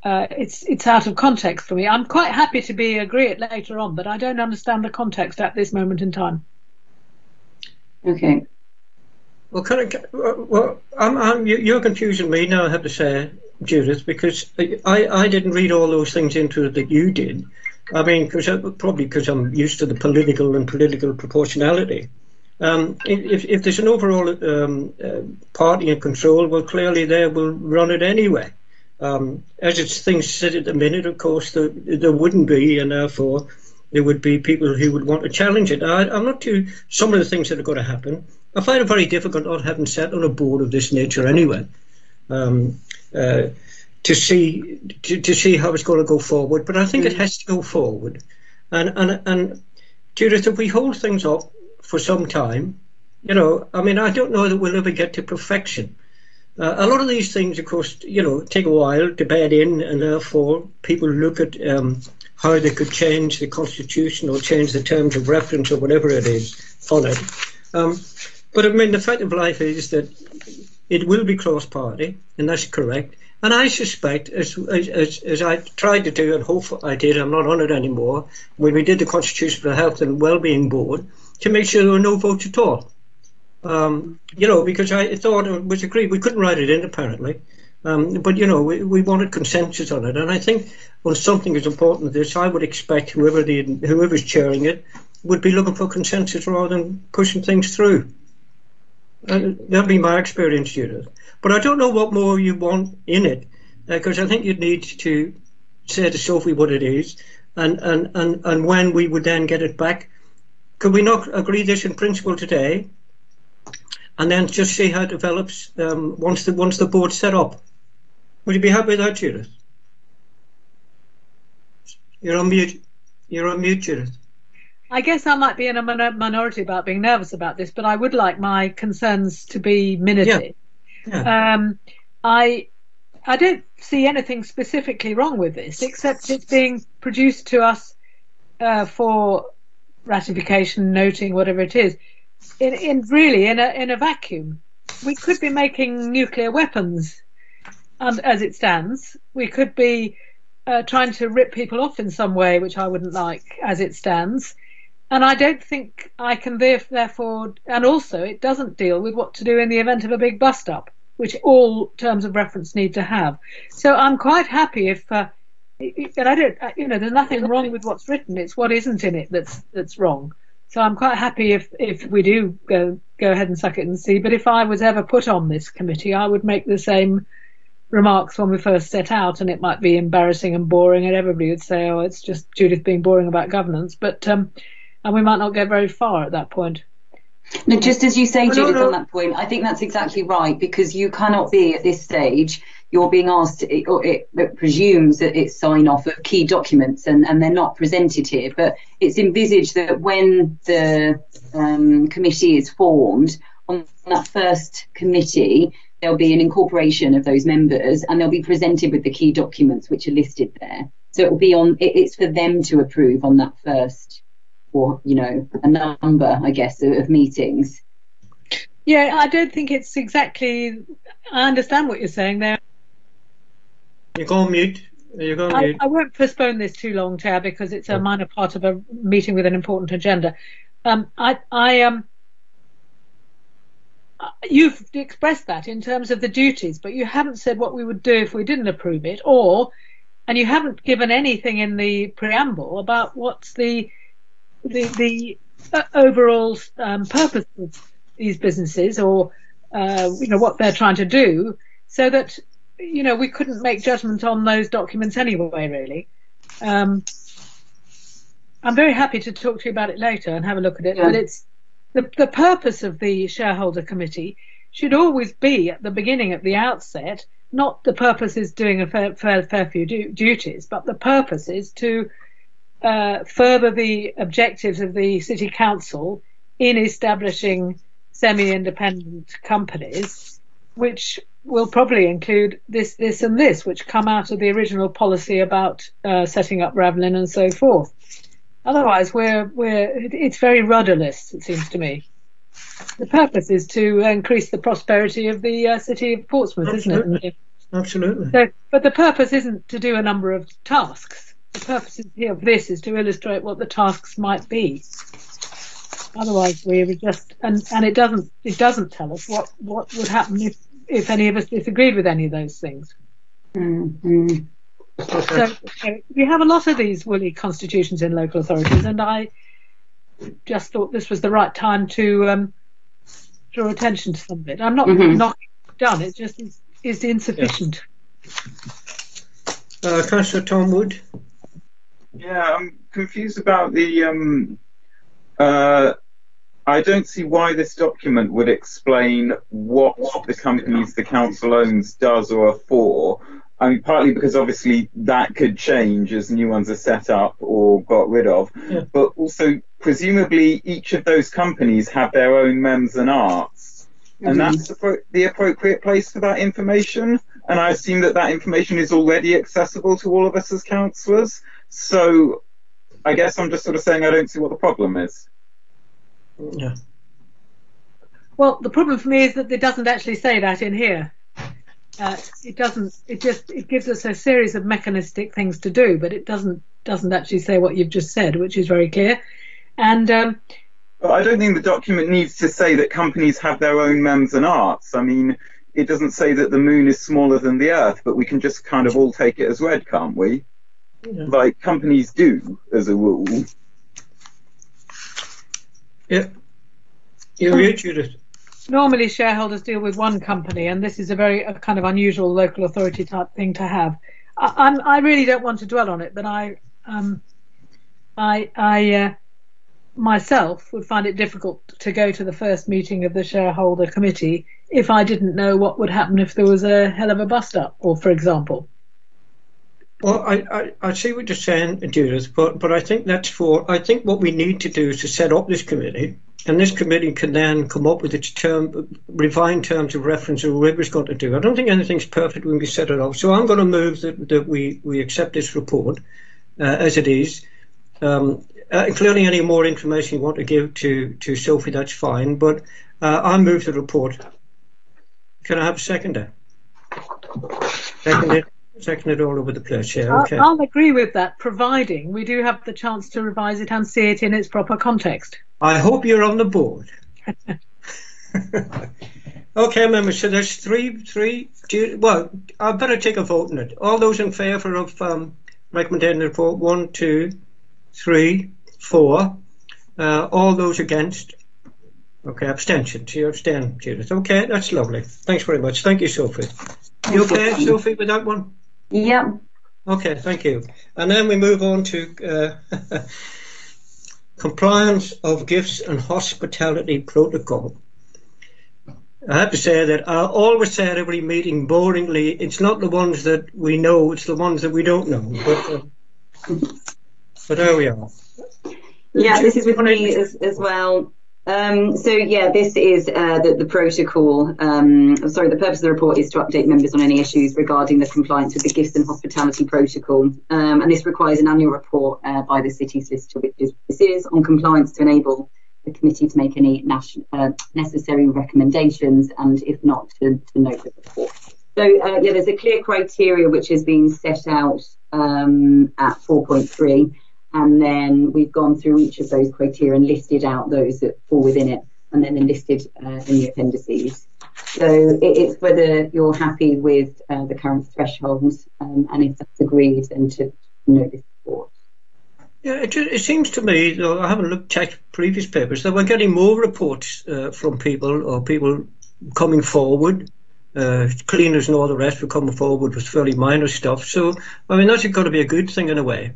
it's out of context for me. I'm quite happy to agree it later on, but I don't understand the context at this moment in time. Okay. Well, you're confusing me now, I have to say, Judith, because I didn't read all those things into it that you did. I mean, probably because I'm used to the political proportionality. If there's an overall party in control, well, clearly they will run it anyway. As things sit at the minute, of course, there wouldn't be, and therefore there would be people who would want to challenge it. I'm not too. Some of the things that are going to happen, I find it very difficult not having sat on a board of this nature anyway, to see how it's going to go forward. But I think it has to go forward, and Judith, if we hold things up for some time, I don't know that we'll ever get to perfection. A lot of these things, of course, take a while to bed in, and therefore people look at how they could change the constitution or change the terms of reference or whatever it is on it. But the fact of life is that it will be cross-party, and that's correct. And I suspect, as I tried to do, and hope I did, I'm not on it anymore, when we did the Constitution for the Health and Wellbeing Board, to make sure there were no votes at all. Because I thought it was agreed we couldn't write it in, apparently. But we wanted consensus on it, and I think on something as important as this, I would expect whoever's chairing it would be looking for consensus rather than pushing things through. That'd be my experience, Judith. But I don't know what more you want in it, because I think you'd need to say to Sophie what it is, and when we would then get it back. Could we not agree this in principle today, and then just see how it develops once the board's set up? Would you be happy with that, Judith? You're on mute. You're on mute, Judith. I guess I might be in a minority about being nervous about this, but I would like my concerns to be minuted. Yeah. I don't see anything specifically wrong with this, except it's being produced to us for ratification, noting, whatever it is, in a vacuum. We could be making nuclear weapons, as it stands. We could be trying to rip people off in some way, which I wouldn't like, as it stands. And I don't think I can therefore, and also it doesn't deal with what to do in the event of a big bust up, which all terms of reference need to have. So I'm quite happy if, and I don't, there's nothing wrong with what's written. It's what isn't in it that's wrong. So I'm quite happy if we do go ahead and suck it and see. But if I was ever put on this committee, I would make the same remarks when we first set out, and it might be embarrassing and boring, and everybody would say, "Oh, it's just Judith being boring about governance." But and we might not get very far at that point. No, just as you say, Judith, on that point, I think that's exactly right, because you cannot be at this stage. You're being asked, it presumes that it's sign off of key documents, and they're not presented here. But it's envisaged that when the committee is formed, on that first committee, there'll be an incorporation of those members, and they'll be presented with the key documents which are listed there. So it will be it's for them to approve on that first, or a number, I guess, of meetings. Yeah, I don't think it's exactly. I understand what you're saying there. You're going mute. I won't postpone this too long, Chair, because it's a minor part of a meeting with an important agenda. You've expressed that in terms of the duties, but you haven't said what we would do if we didn't approve it, and you haven't given anything in the preamble about what's the overall purpose of these businesses, or what they're trying to do, so that we couldn't make judgment on those documents anyway, really. I'm very happy to talk to you about it later and have a look at it, but it's the purpose of the shareholder committee should always be at the beginning, at the outset. Not the purpose is doing a fair few duties, but the purpose is to further the objectives of the City Council in establishing semi-independent companies, which will probably include this and this, which come out of the original policy about setting up Ravelin and so forth. Otherwise, it's very rudderless, it seems to me. The purpose is to increase the prosperity of the city of Portsmouth, Absolutely. isn't it? Absolutely. So, but the purpose isn't to do a number of tasks. The purpose of this is to illustrate what the tasks might be. Otherwise, we would just and it doesn't tell us what would happen if any of us disagreed with any of those things. Mm-hmm. So we have a lot of these woolly constitutions in local authorities, and I just thought this was the right time to draw attention to some of it. I'm not knocking it done. It just is insufficient. Councillor Tom Wood. Yeah, I'm confused about the. I don't see why this document would explain what the companies the council owns does or are for. I mean, partly because obviously that could change as new ones are set up or got rid of, but also presumably each of those companies have their own MEMS and arts, and that's the appropriate place for that information. And I assume that that information is already accessible to all of us as councillors. So I guess I'm just sort of saying I don't see what the problem is. Yeah. Well, the problem for me is that it doesn't actually say that in here. It doesn't. It gives us a series of mechanistic things to do, but it doesn't actually say what you've just said, which is very clear. And but I don't think the document needs to say that companies have their own MEMS and arts. I mean, it doesn't say that the moon is smaller than the Earth, but we can just kind of all take it as read, can't we? Yeah. Like companies do, as a rule. Yeah. You read, Judith. Normally shareholders deal with one company, and this is a kind of unusual local authority type thing to have. I really don't want to dwell on it, but I myself would find it difficult to go to the first meeting of the shareholder committee if I didn't know what would happen if there was a hell of a bust up, or for example. Well, I see what you're saying, Judith, but I think I think what we need to do is to set up this committee, and this committee can then come up with its refined terms of reference or whatever it's got to do. I don't think anything's perfect when we set it up, so I'm going to move that we accept this report as it is. Including any more information you want to give to Sophie, that's fine, but I move the report. Can I have a seconder? Seconded all over the place, yeah, okay. I'll agree with that, providing we do have the chance to revise it and see it in its proper context. I hope you're on the board. Okay, members, so there's three. Well, I better take a vote on it. All those in favour of recommending the report, 1, 2, 3, 4. All those against? Okay, abstentions. You abstain, Judith. Okay, that's lovely. Thanks very much. Thank you, Sophie. You okay, Sophie, with that one? Yeah. Okay, thank you. And then we move on to compliance of gifts and hospitality protocol. I have to say that I always say at every meeting, boringly, it's not the ones that we know, it's the ones that we don't know. But there we are. Yeah, this is with me as well. So yeah, this is the protocol. The purpose of the report is to update members on any issues regarding the compliance with the gifts and hospitality protocol. And this requires an annual report by the city solicitor, which this is on compliance to enable the committee to make any necessary recommendations, and if not, to note the report. So yeah, there's a clear criteria which has been set out at 4.3. And then we've gone through each of those criteria and listed out those that fall within it, and then listed in the appendices. So it's whether you're happy with the current thresholds, and if that's agreed, then to note this report. Yeah, it seems to me, though I haven't checked previous papers, that we're getting more reports from people, or people coming forward. Cleaners and all the rest were coming forward with fairly minor stuff. So, I mean, that's got to be a good thing in a way.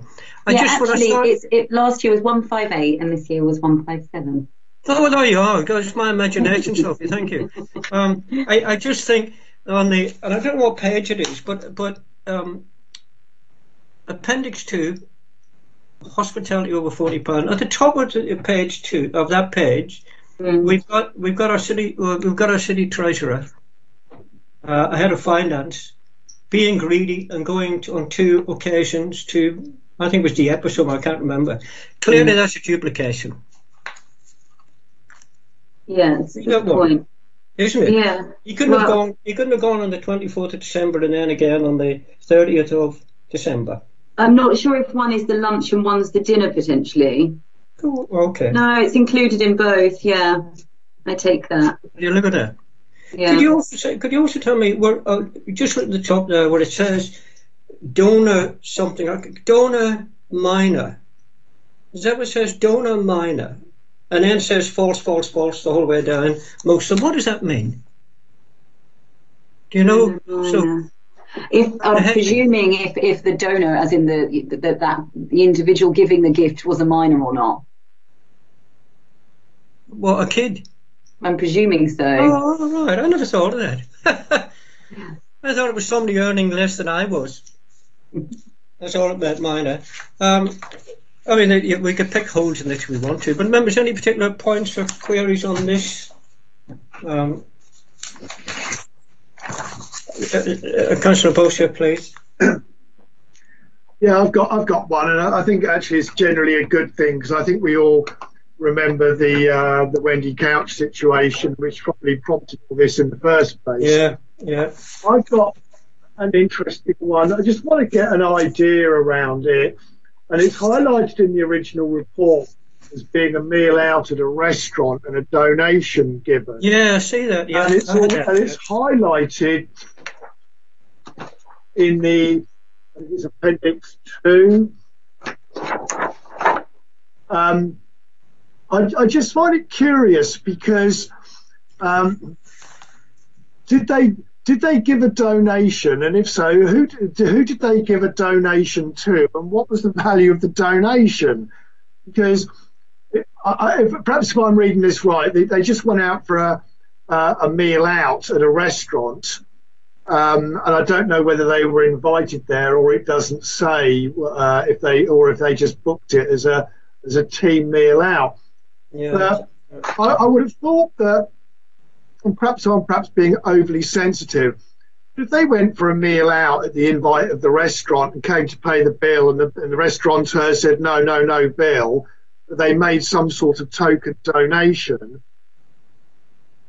Last year was 158 and this year was 157. Oh, there you are. It's my imagination, Sophie. Thank you. I just think and I don't know what page it is, but Appendix 2, hospitality over £40. At the top of page 2 of that page, we've got our city treasurer. Head of finance being greedy and going on 2 occasions to, I think it was Dieppe or something, I can't remember. Clearly that's a duplication. Yeah, it's a good point. Isn't it? Yeah. You couldn't have gone on the 24th of December and then again on the 30th of December. I'm not sure if one is the lunch and one's the dinner potentially. Oh, okay. No, it's included in both, yeah. I take that. You look at that. Yeah. Could you also tell me where just at the top there where it says donor something, donor minor? Is that what it says? Donor minor. and then says false, false, false the whole way down. Most of them. What does that mean? Do you know? So, if I'm presuming if the donor, as in the individual giving the gift, was a minor or not. What, a kid? I'm presuming so. Oh, right. I never thought of that. I thought it was somebody earning less than I was. That's all it meant, minor. I mean, we could pick holes in this if we want to, but members, any particular points or queries on this? Councillor Bowser, please. Yeah, I've got one, and I think actually it's generally a good thing, because I think we all remember the Wendy Couch situation, which probably prompted all this in the first place. Yeah. I've got an interesting one. I just want to get an idea around it, and it's highlighted in the original report as being a meal out at a restaurant and a donation given. Yeah, I see that. Yeah, and it's highlighted in the, I think it's Appendix 2. I just find it curious because did they give a donation, and if so, who did they give a donation to, and what was the value of the donation? Because perhaps if I'm reading this right, they just went out for a meal out at a restaurant, and I don't know whether they were invited there, or it doesn't say if they just booked it as a team meal out. Yeah. I would have thought that, and perhaps I'm being overly sensitive, if they went for a meal out at the invite of the restaurant and came to pay the bill, and the restaurateur said no bill, they made some sort of token donation,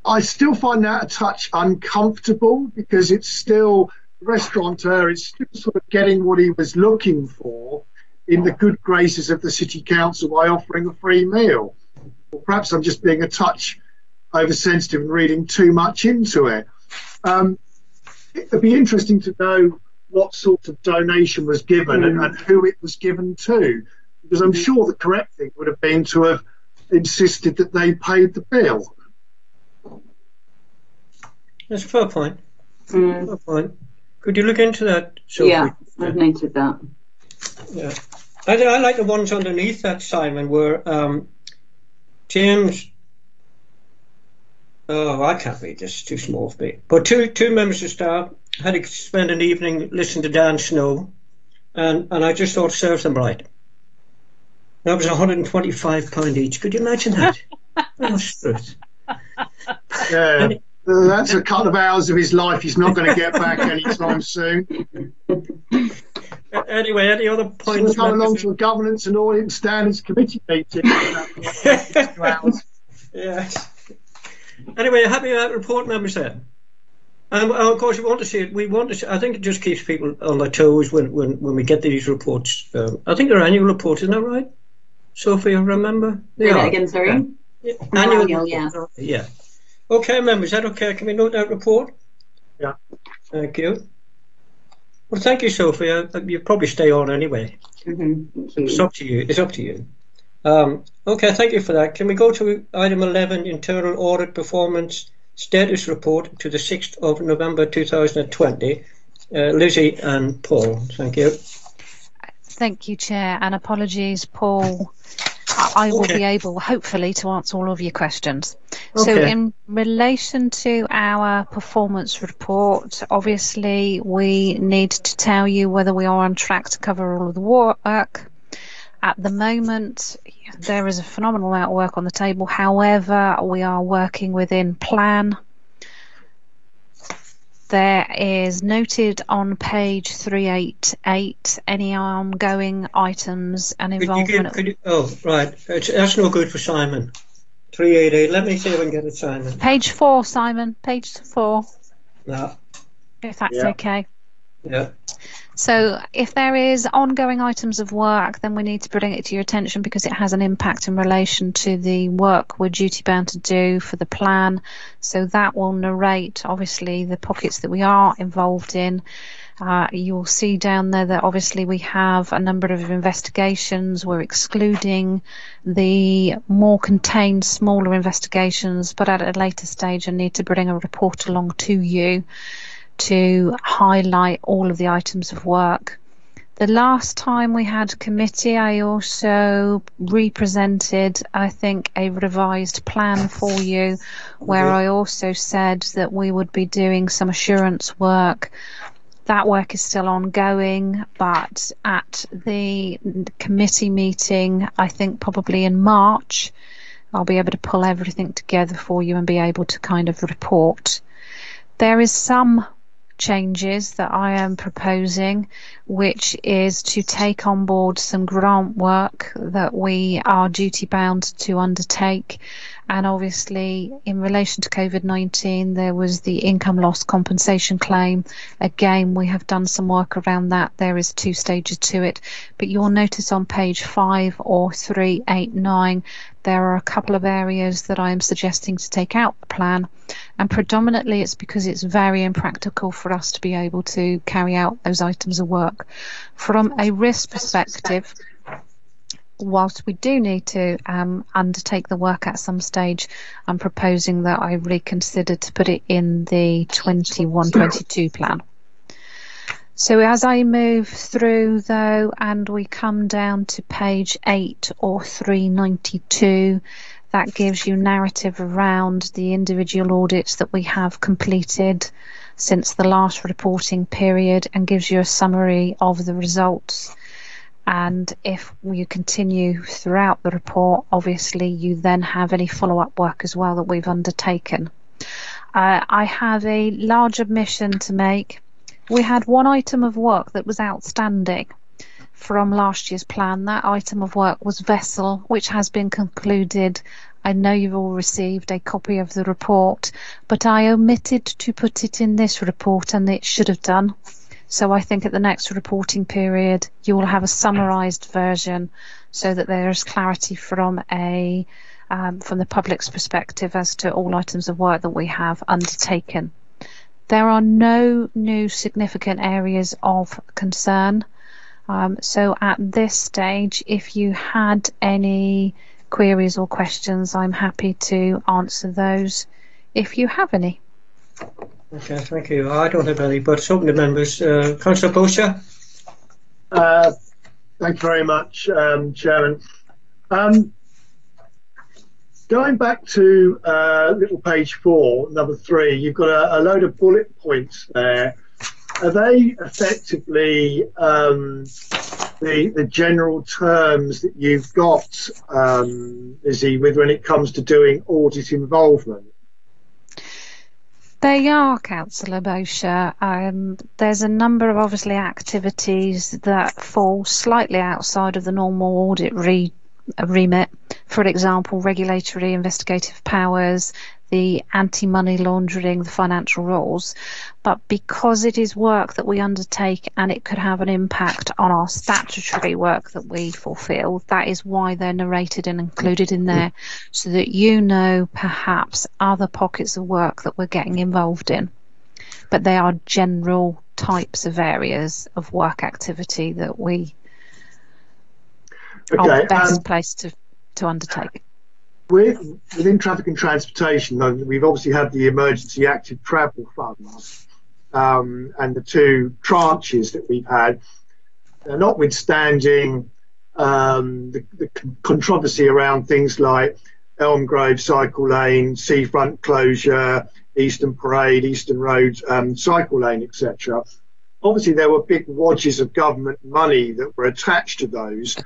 I still find that a touch uncomfortable, because it's still, the restaurateur is still sort of getting what he was looking for in the good graces of the city council by offering a free meal. Or perhaps I'm just being a touch oversensitive and reading too much into it. It'd be interesting to know what sort of donation was given and who it was given to, because I'm sure the correct thing would have been to have insisted that they paid the bill. That's a fair point. Fair point. Could you look into that, Sophie? Yeah, I've noted that. Yeah, I like the ones underneath that, Simon, where James. Oh, I can't read this; it's too small for me. But two members of staff had to spend an evening listening to Dan Snow, and I just thought serves them right. That was £125 each. Could you imagine that? Oh, truth. Yeah. That's a couple of hours of his life he's not going to get back anytime soon. Anyway, any other points? So we'll come along to a governance and audit and standards committee meeting. Yes. Anyway, happy with that report, members then. And of course, we want to see it. We want to see, I think it just keeps people on their toes when we get these reports. I think they're annual reports, isn't that right? Sophie, remember? Say that again, sorry. Yeah. Annual, yeah. Yeah. Okay, members, is that okay? Can we note that report? Yeah. Thank you. Well, thank you, Sophie. You probably stay on anyway. It's up to you. It's up to you. Okay, thank you for that. Can we go to item 11, Internal Audit Performance Status Report to the 6th of November 2020. Lizzie and Paul, thank you. Thank you, Chair, and apologies, Paul. I will be able, hopefully, to answer all of your questions. So in relation to our performance report, obviously we need to tell you whether we are on track to cover all of the work. At the moment, there is a phenomenal amount of work on the table. However, we are working within plan. There is noted on page 388 any ongoing items and involvement. Oh, right. That's no good for Simon. 388. Let me see if I can get it, Simon. Page 4, Simon. Page 4. No. If that's okay. Yeah. So if there is ongoing items of work, then we need to bring it to your attention because it has an impact in relation to the work we're duty bound to do for the plan. So that will narrate, obviously, the pockets that we are involved in. You'll see down there that obviously we have a number of investigations. We're excluding the more contained, smaller investigations, but at a later stage I need to bring a report along to you to highlight all of the items of work. The last time we had committee, I also represented, I think, a revised plan for you, where I also said that we would be doing some assurance work. That work is still ongoing, but at the committee meeting, I think probably in March, I'll be able to pull everything together for you and be able to kind of report. There is some changes that I am proposing, which is to take on board some grant work that we are duty bound to undertake. And obviously in relation to COVID-19 there was the income loss compensation claim. Again, we have done some work around that. There is 2 stages to it, but you'll notice on page 5 or 389 there are a couple of areas that I am suggesting to take out the plan, and predominantly it's because it's very impractical for us to be able to carry out those items of work. From a risk perspective, whilst we do need to undertake the work at some stage, I'm proposing that I reconsider to put it in the 21-22 plan. So as I move through though, and we come down to page 8 or 392, that gives you narrative around the individual audits that we have completed since the last reporting period and gives you a summary of the results. And if you continue throughout the report, obviously you then have any follow-up work as well that we've undertaken. I have a large admission to make. We had one item of work that was outstanding from last year's plan. That item of work was vessel, which has been concluded. I know you've all received a copy of the report, but I omitted to put it in this report, and it should have done. So I think at the next reporting period you will have a summarised version so that there is clarity from the public's perspective as to all items of work that we have undertaken. There are no new significant areas of concern. So at this stage, if you had any queries or questions, I'm happy to answer those if you have any. Okay, thank you. I don't have any, but some of the members. Councillor Bosher? Thank you very much, Chairman. Going back to little page 4, number 3, you've got a load of bullet points there. Are they effectively the general terms that you've got, Izzy, when it comes to doing audit involvement? They are, Councillor Bosher. There's a number of obviously activities that fall slightly outside of the normal audit remit. For example, regulatory investigative powers, the anti-money laundering, the financial rules. But because it is work that we undertake and it could have an impact on our statutory work that we fulfil, that is why they're narrated and included in there, so that you know perhaps other pockets of work that we're getting involved in. But they are general types of areas of work activity that we are the best placed to undertake. Within traffic and transportation, we've obviously had the emergency active travel funds and the 2 tranches that we've had. Notwithstanding the controversy around things like Elm Grove cycle lane, seafront closure, Eastern Parade, Eastern Road cycle lane, etc. Obviously, there were big wadges of government money that were attached to those.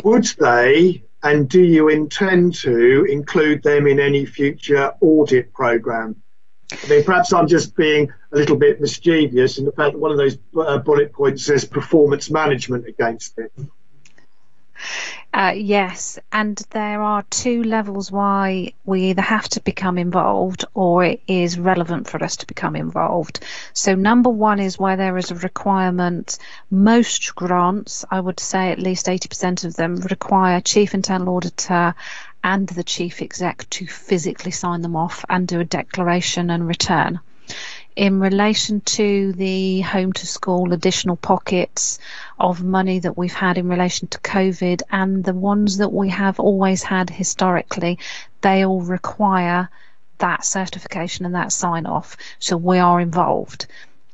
Would they, and do you intend to include them in any future audit programme? I mean, perhaps I'm just being a little bit mischievous in the fact that one of those bullet points says performance management against it. Yes, and there are 2 levels why we either have to become involved or it is relevant for us to become involved. So number 1 is where there is a requirement. Most grants, I would say at least 80% of them, require Chief Internal Auditor and the Chief Exec to physically sign them off and do a declaration and return. in relation to the home to school additional pockets of money that we've had in relation to COVID and the ones that we have always had historically, they all require that certification and that sign off. So we are involved.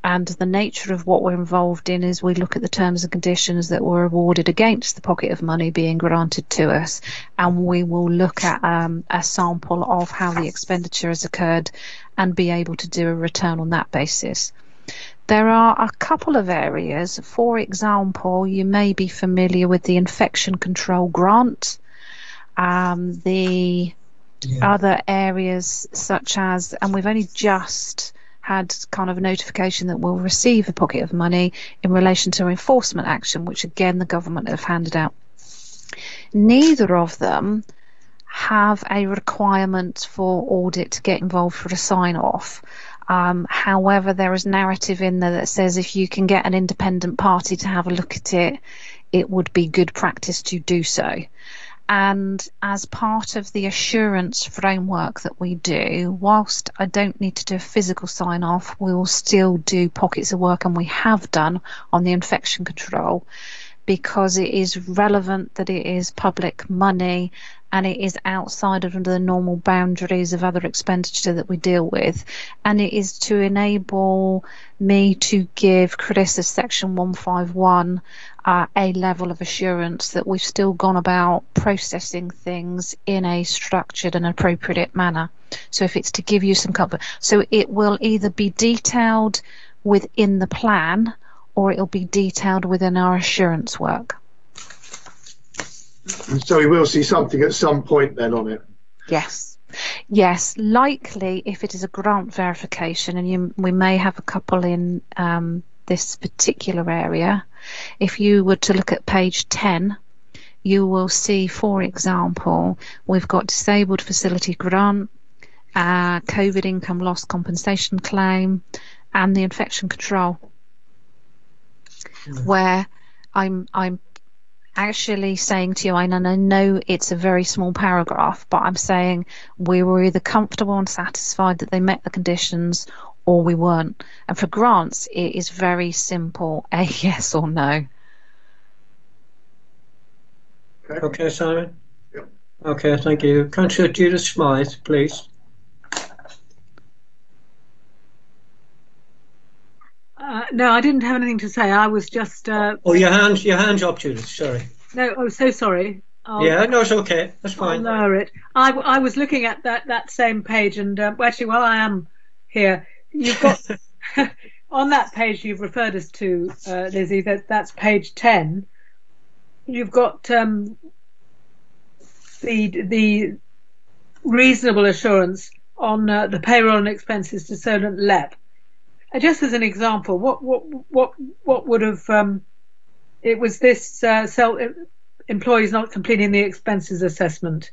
And the nature of what we're involved in is we look at the terms and conditions that were awarded against the pocket of money being granted to us, and we will look at a sample of how the expenditure has occurred and be able to do a return on that basis. There are a couple of areas. For example, you may be familiar with the infection control grant. Other areas such as, and we've only just had kind of a notification that we'll receive a pocket of money in relation to enforcement action, which again the government have handed out. Neither of them have a requirement for audit to get involved for a sign-off. However, there is narrative in there that says if you can get an independent party to have a look at it, it would be good practice to do so. And as part of the assurance framework that we do, whilst I don't need to do a physical sign-off, we will still do pockets of work, and we have done on the infection control, because it is relevant that it is public money and it is outside of the normal boundaries of other expenditure that we deal with. And it is to enable me to give Chris of Section 151 a level of assurance that we've still gone about processing things in a structured and appropriate manner. So if it's to give you some comfort, so it will either be detailed within the plan or it'll be detailed within our assurance work. So we will see something at some point then on it? Yes. Yes, likely if it is a grant verification, and we may have a couple in this particular area. If you were to look at page 10, you will see, for example, we've got disabled facility grant, COVID income loss compensation claim, and the infection control, where I'm actually saying to you, and I know it's a very small paragraph, but I'm saying we were either comfortable and satisfied that they met the conditions or we weren't. And for grants, it is very simple, a yes or no. Okay, Simon. Okay, thank you. Councillor Judith Smythe, please. No, I didn't have anything to say. I was just. Oh, your hand's up, Judith. Sorry. No, oh, so sorry. Yeah, no, it's okay. That's fine. I'll lower it. I was looking at that same page, and actually, while I am here, you've got on that page you've referred us to, Lizzie. That's page 10. You've got the reasonable assurance on the payroll and expenses to Solent LEP. Just as an example, what would have it was this employees not completing the expenses assessment,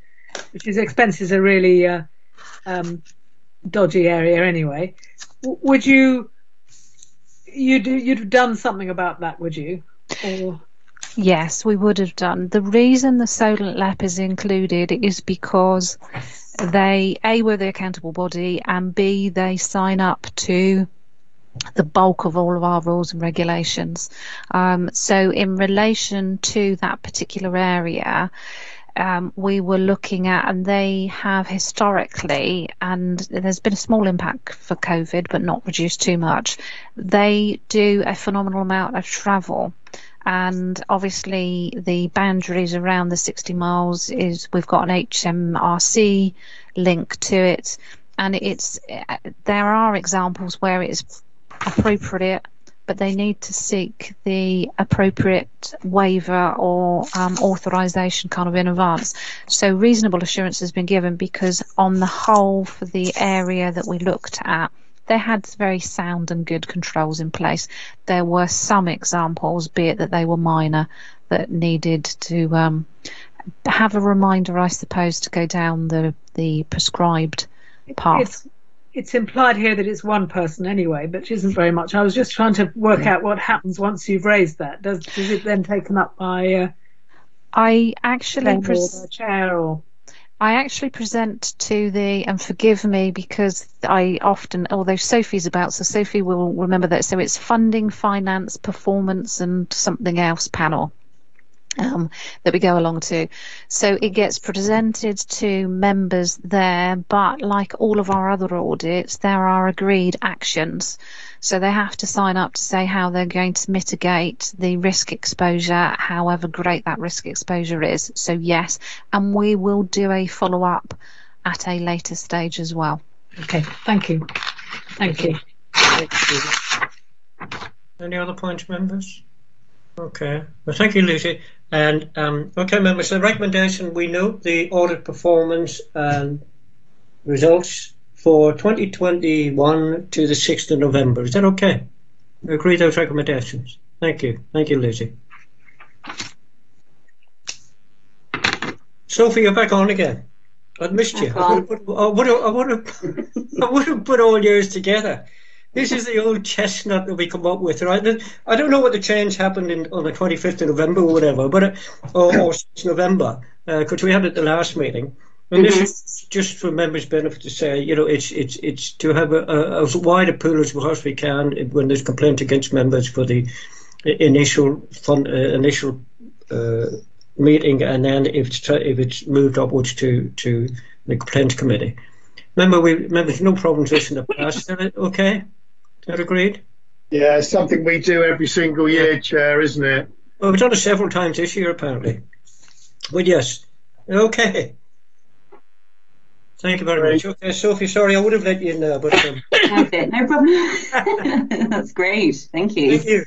which is expenses are really dodgy area anyway. Would you'd have done something about that, would you? Or? Yes, we would have done. The reason the Solent LEP is included is because they A, were the accountable body, and B, they sign up to the bulk of all of our rules and regulations. So in relation to that particular area, we were looking at, and they have historically, and there's been a small impact for COVID, but not reduced too much. They do a phenomenal amount of travel. And obviously the boundaries around the 60 miles is, we've got an HMRC link to it. And there are examples where it is appropriate, but they need to seek the appropriate waiver or authorization kind of in advance. So reasonable assurance has been given because on the whole, for the area that we looked at, they had very sound and good controls in place. There were some examples, be it that they were minor, that needed to have a reminder, I suppose, to go down the prescribed path. It's implied here that it's one person anyway, which isn't very much. I was just trying to work out what happens once you've raised that. Does it then taken up by I actually the chair or? I actually present to and forgive me because I often, although Sophie's about, so Sophie will remember that. So it's funding, finance, performance, and something else panel that we go along to. So it gets presented to members there, but like all of our other audits, there are agreed actions. So they have to sign up to say how they're going to mitigate the risk exposure, however great that risk exposure is. So yes, and we will do a follow-up at a later stage as well. Okay, thank you. Thank you. Thank you. Any other points, members? Okay, well, thank you, Lucy. And okay, members, the recommendation, we note the audit performance and results for 2021 to the 6th of November. Is that okay? We agree those recommendations. Thank you. Thank you, Lucy. Sophie, you're back on again. I'd missed you. I would have put all yours together. This is the old chestnut that we come up with, right? I don't know what the change happened on the 25th of November or whatever, but or 6th November, because we had it at the last meeting. And this is just for members' benefit to say, you know, it's to have a wide a pool as much as we can when there's complaint against members for the initial meeting, and then if it's moved upwards to the complaint committee. Members, no problems with this in the past. Is that okay? Is that agreed? Yeah, it's something we do every single year, Chair, isn't it? Well, we've done it several times this year, apparently. But yes, okay. Thank you very much. Okay, Sophie, sorry, I would have let you in there, but... No problem. That's great. Thank you. Thank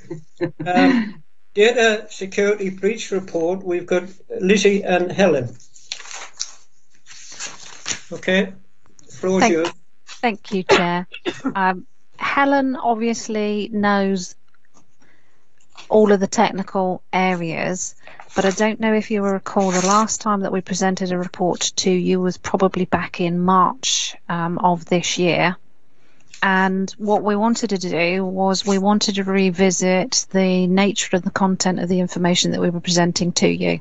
you. Data security breach report, we've got Lizzie and Helen. Okay, the floor is yours. Thank you, Chair. Helen obviously knows all of the technical areas, but I don't know if you will recall the last time that we presented a report to you was probably back in March of this year. And what we wanted to do was we wanted to revisit the nature of the content of the information that we were presenting to you.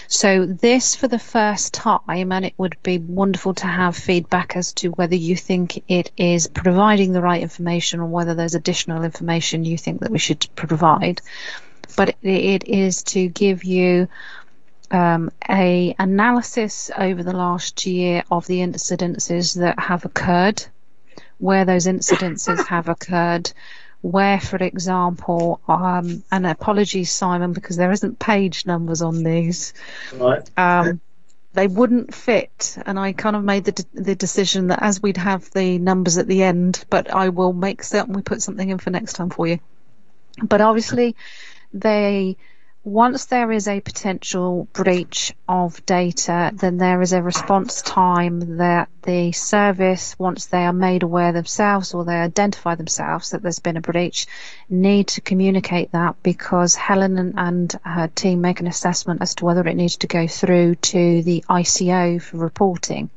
So this for the first time, and it would be wonderful to have feedback as to whether you think it is providing the right information or whether there's additional information you think that we should provide. But it is to give you a analysis over the last year of the incidences that have occurred, where those incidences have occurred, where, for example, and apologies, Simon, because there isn't page numbers on these. Right. They wouldn't fit, and I kind of made the decision that as we'd have the numbers at the end, but I will make certain we put something in for next time for you. But obviously, once there is a potential breach of data, then there is a response time that the service, once they are made aware themselves or they identify themselves that there's been a breach, need to communicate that, because Helen and her team make an assessment as to whether it needs to go through to the ICO for reporting.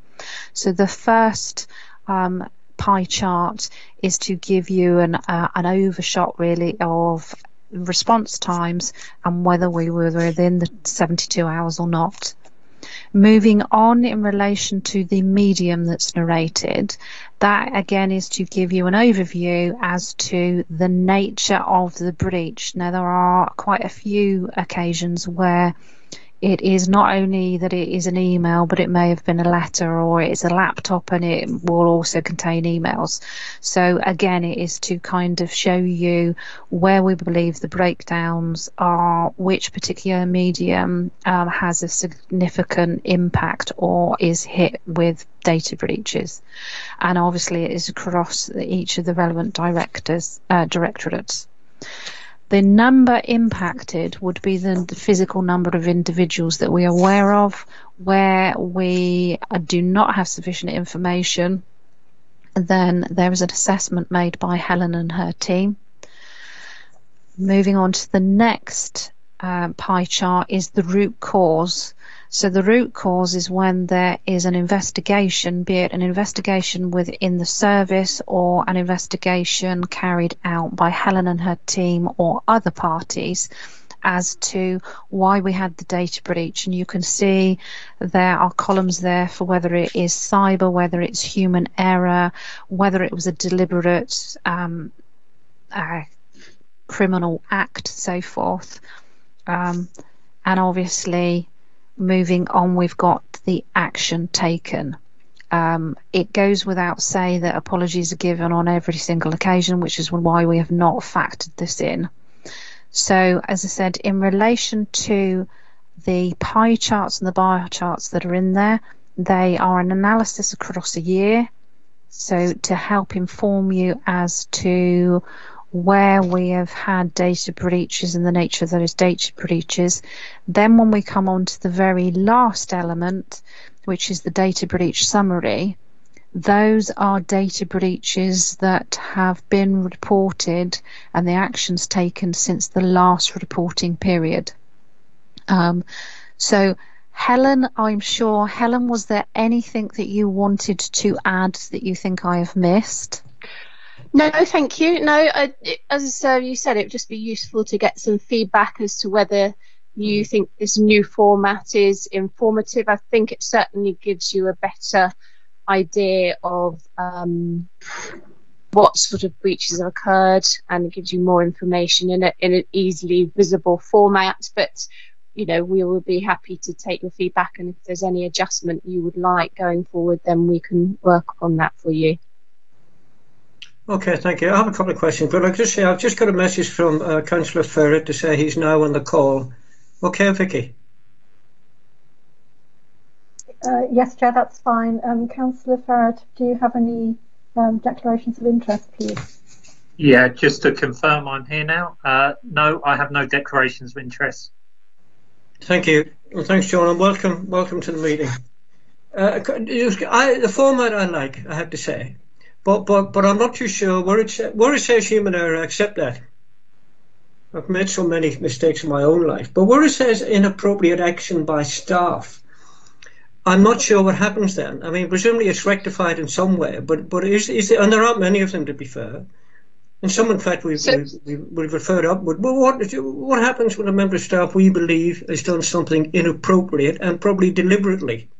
So the first pie chart is to give you an overshot really of response times and whether we were within the 72 hours or not. Moving on, in relation to the medium that's narrated, that again is to give you an overview as to the nature of the breach. Now, there are quite a few occasions where it is not only that it is an email, but it may have been a letter, or it's a laptop and it will also contain emails. So again, it is to kind of show you where we believe the breakdowns are, which particular medium has a significant impact or is hit with data breaches. And obviously it is across each of the relevant directorates. The number impacted would be the physical number of individuals that we are aware of. Where we do not have sufficient information, then there is an assessment made by Helen and her team. Moving on to the next pie chart is the root cause. So the root cause is when there is an investigation, be it an investigation within the service or an investigation carried out by Helen and her team or other parties, as to why we had the data breach, and you can see there are columns there for whether it is cyber, whether it's human error, whether it was a deliberate criminal act, so forth. And obviously, moving on, we've got the action taken. It goes without say that apologies are given on every single occasion, which is why we have not factored this in. So, as I said, in relation to the pie charts and the bar charts that are in there, they are an analysis across a year, so to help inform you as to where we have had data breaches and the nature of those data breaches. Then when we come on to the very last element, which is the data breach summary, those are data breaches that have been reported and the actions taken since the last reporting period. So Helen, I'm sure, Helen, was there anything that you wanted to add that you think I have missed? No, thank you. No, as you said, it would just be useful to get some feedback as to whether you think this new format is informative. I think it certainly gives you a better idea of what sort of breaches have occurred, and it gives you more information in an easily visible format. But you know, we will be happy to take your feedback, and if there's any adjustment you would like going forward, then we can work on that for you. Okay, thank you. I have a couple of questions, but like I just say, I've just got a message from Councillor Ferret to say he's now on the call. Okay, Vicky. Yes, Chair, that's fine. Councillor Ferret, do you have any declarations of interest, please? Yeah, just to confirm, I'm here now. No, I have no declarations of interest. Thank you. Well, thanks, John, and welcome to the meeting. The format I like, I have to say, but I'm not too sure where it says human error. I accept that. I've made so many mistakes in my own life, but where it says inappropriate action by staff, I'm not sure what happens then. I mean, presumably it's rectified in some way, but is it, and there aren't many of them, to be fair. And some, in fact, we've referred upward. But what happens when a member of staff we believe has done something inappropriate and probably deliberately,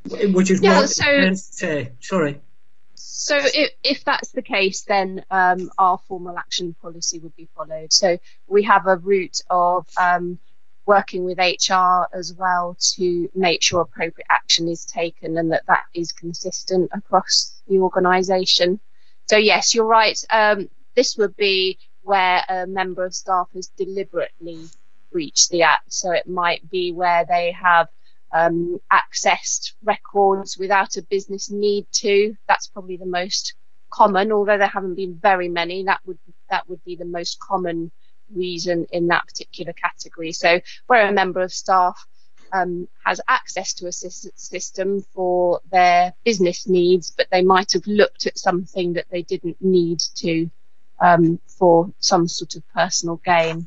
which is what I say. Sorry. So if that's the case, then our formal action policy would be followed. So we have a route of working with HR as well to make sure appropriate action is taken and that is consistent across the organisation. So yes, you're right. This would be where a member of staff has deliberately breached the Act. So it might be where they have accessed records without a business need to. That's probably the most common, although there haven't been very many. That would be the most common reason in that particular category. So where a member of staff has access to a system for their business needs, but they might have looked at something that they didn't need to for some sort of personal gain.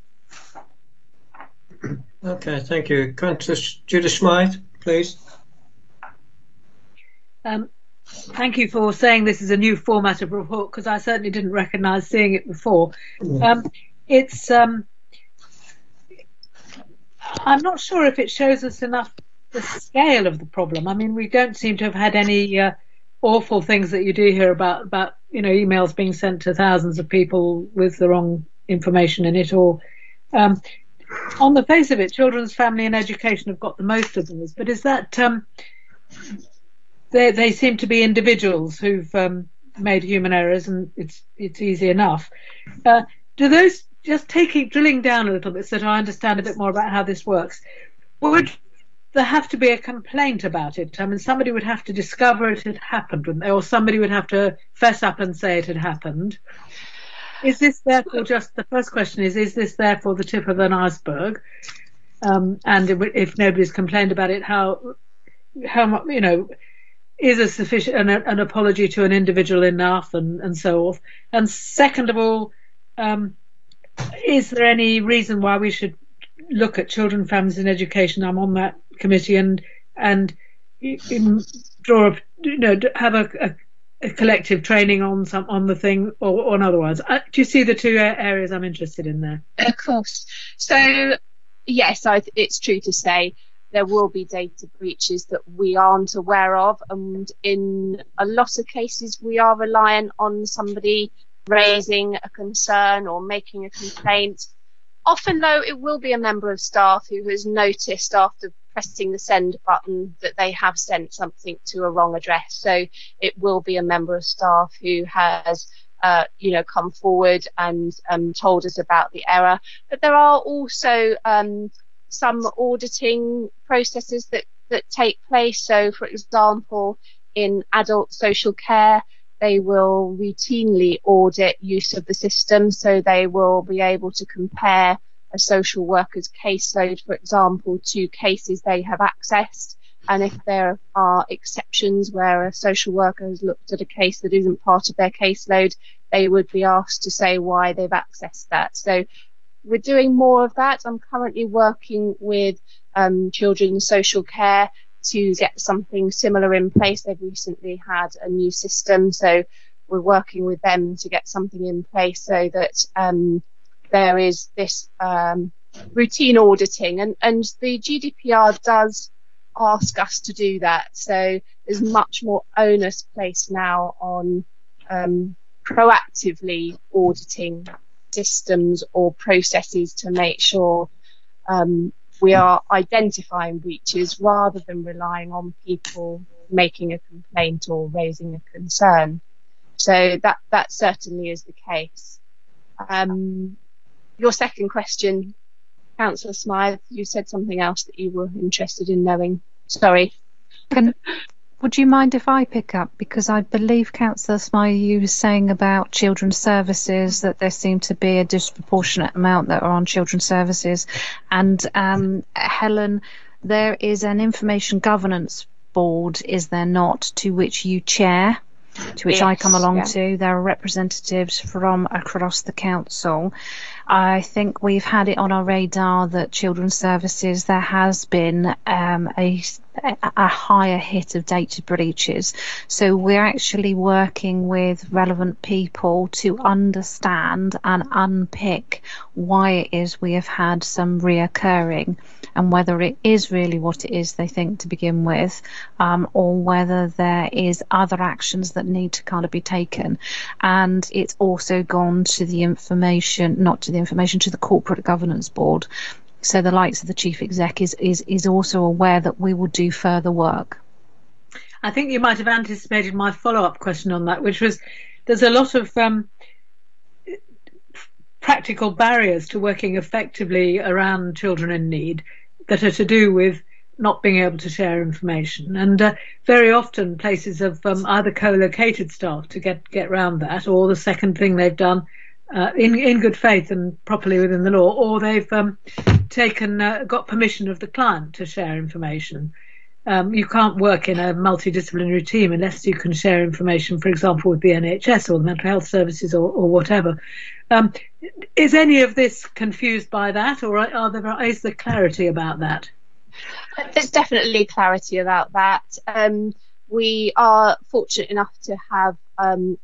Okay, thank you. Councillor Judith Smythe, please. Thank you for saying this is a new format of report, because I certainly didn't recognise seeing it before. It's I'm not sure if it shows us enough the scale of the problem. I mean, we don't seem to have had any awful things that you do hear about emails being sent to thousands of people with the wrong information in it, or on the face of it, Children's Family and Education have got the most of those. But is that they seem to be individuals who've made human errors, and it's easy enough. Do those, just drilling down a little bit so that I understand a bit more about how this works, would there have to be a complaint about it? I mean, somebody would have to discover it had happened, wouldn't they? Or somebody would have to fess up and say it had happened. Is this therefore just, the first question is this therefore the tip of an iceberg? And if nobody's complained about it, how much, is a sufficient an apology to an individual enough, and so forth? And second of all, is there any reason why we should look at children, families and education? I'm on that committee, and draw have a collective training on the thing, or in other words, do you see the two areas I'm interested in there? Of course. So yes, it's true to say there will be data breaches that we aren't aware of, and in a lot of cases we are reliant on somebody raising a concern or making a complaint. Often, though, it will be a member of staff who has noticed after pressing the send button that they have sent something to a wrong address. So it will be a member of staff who has come forward and told us about the error. But there are also some auditing processes that take place. So, for example, in adult social care, they will routinely audit use of the system. So they will be able to compare a social worker's caseload, for example, to cases they have accessed. And if there are exceptions where a social worker has looked at a case that isn't part of their caseload, they would be asked to say why they've accessed that. So we're doing more of that. I'm currently working with children's social care to get something similar in place. They've recently had a new system, so we're working with them to get something in place so that there is this routine auditing, and the GDPR does ask us to do that. So there's much more onus placed now on proactively auditing systems or processes to make sure we are identifying breaches rather than relying on people making a complaint or raising a concern. So that certainly is the case. Your second question, Councillor Smythe, you said something else that you were interested in knowing. Sorry. Would you mind if I pick up? Because I believe, Councillor Smythe, you were saying about children's services, that there seemed to be a disproportionate amount that are on children's services. And Helen, there is an information governance board, is there not, to which you chair, to which I come along to. There are representatives from across the council. I think we've had it on our radar that children's services, there has been a higher hit of data breaches. So we're actually working with relevant people to understand and unpick why it is we have had some reoccurring, and whether it is really what it is they think to begin with, or whether there is other actions that need to kind of be taken. And it's also gone to the information, not to the information, to the corporate governance board. So the likes of the chief exec is also aware that we will do further work. I think you might have anticipated my follow-up question on that, which was there's a lot of practical barriers to working effectively around children in need that are to do with not being able to share information, and very often places have either co-located staff to get around that, or the second thing they've done in good faith and properly within the law, or they've got permission of the client to share information. You can't work in a multidisciplinary team unless you can share information, for example, with the NHS or the mental health services or whatever. Is any of this confused by that, or is there clarity about that? There's definitely clarity about that. We are fortunate enough to have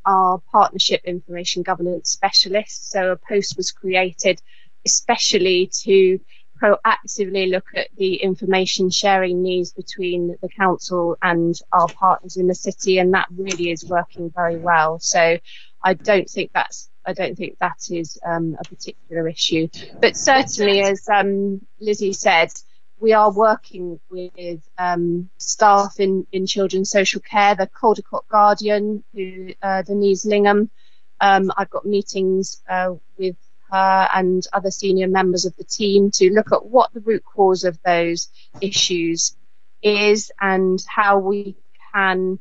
our partnership information governance specialist. So a post was created especially to proactively look at the information sharing needs between the council and our partners in the city, and that really is working very well. So I don't think that is a particular issue. But certainly, as Lizzie said, we are working with staff in children's social care, the Caldecott Guardian, Denise Lingham. I've got meetings with her and other senior members of the team to look at what the root cause of those issues is and how we can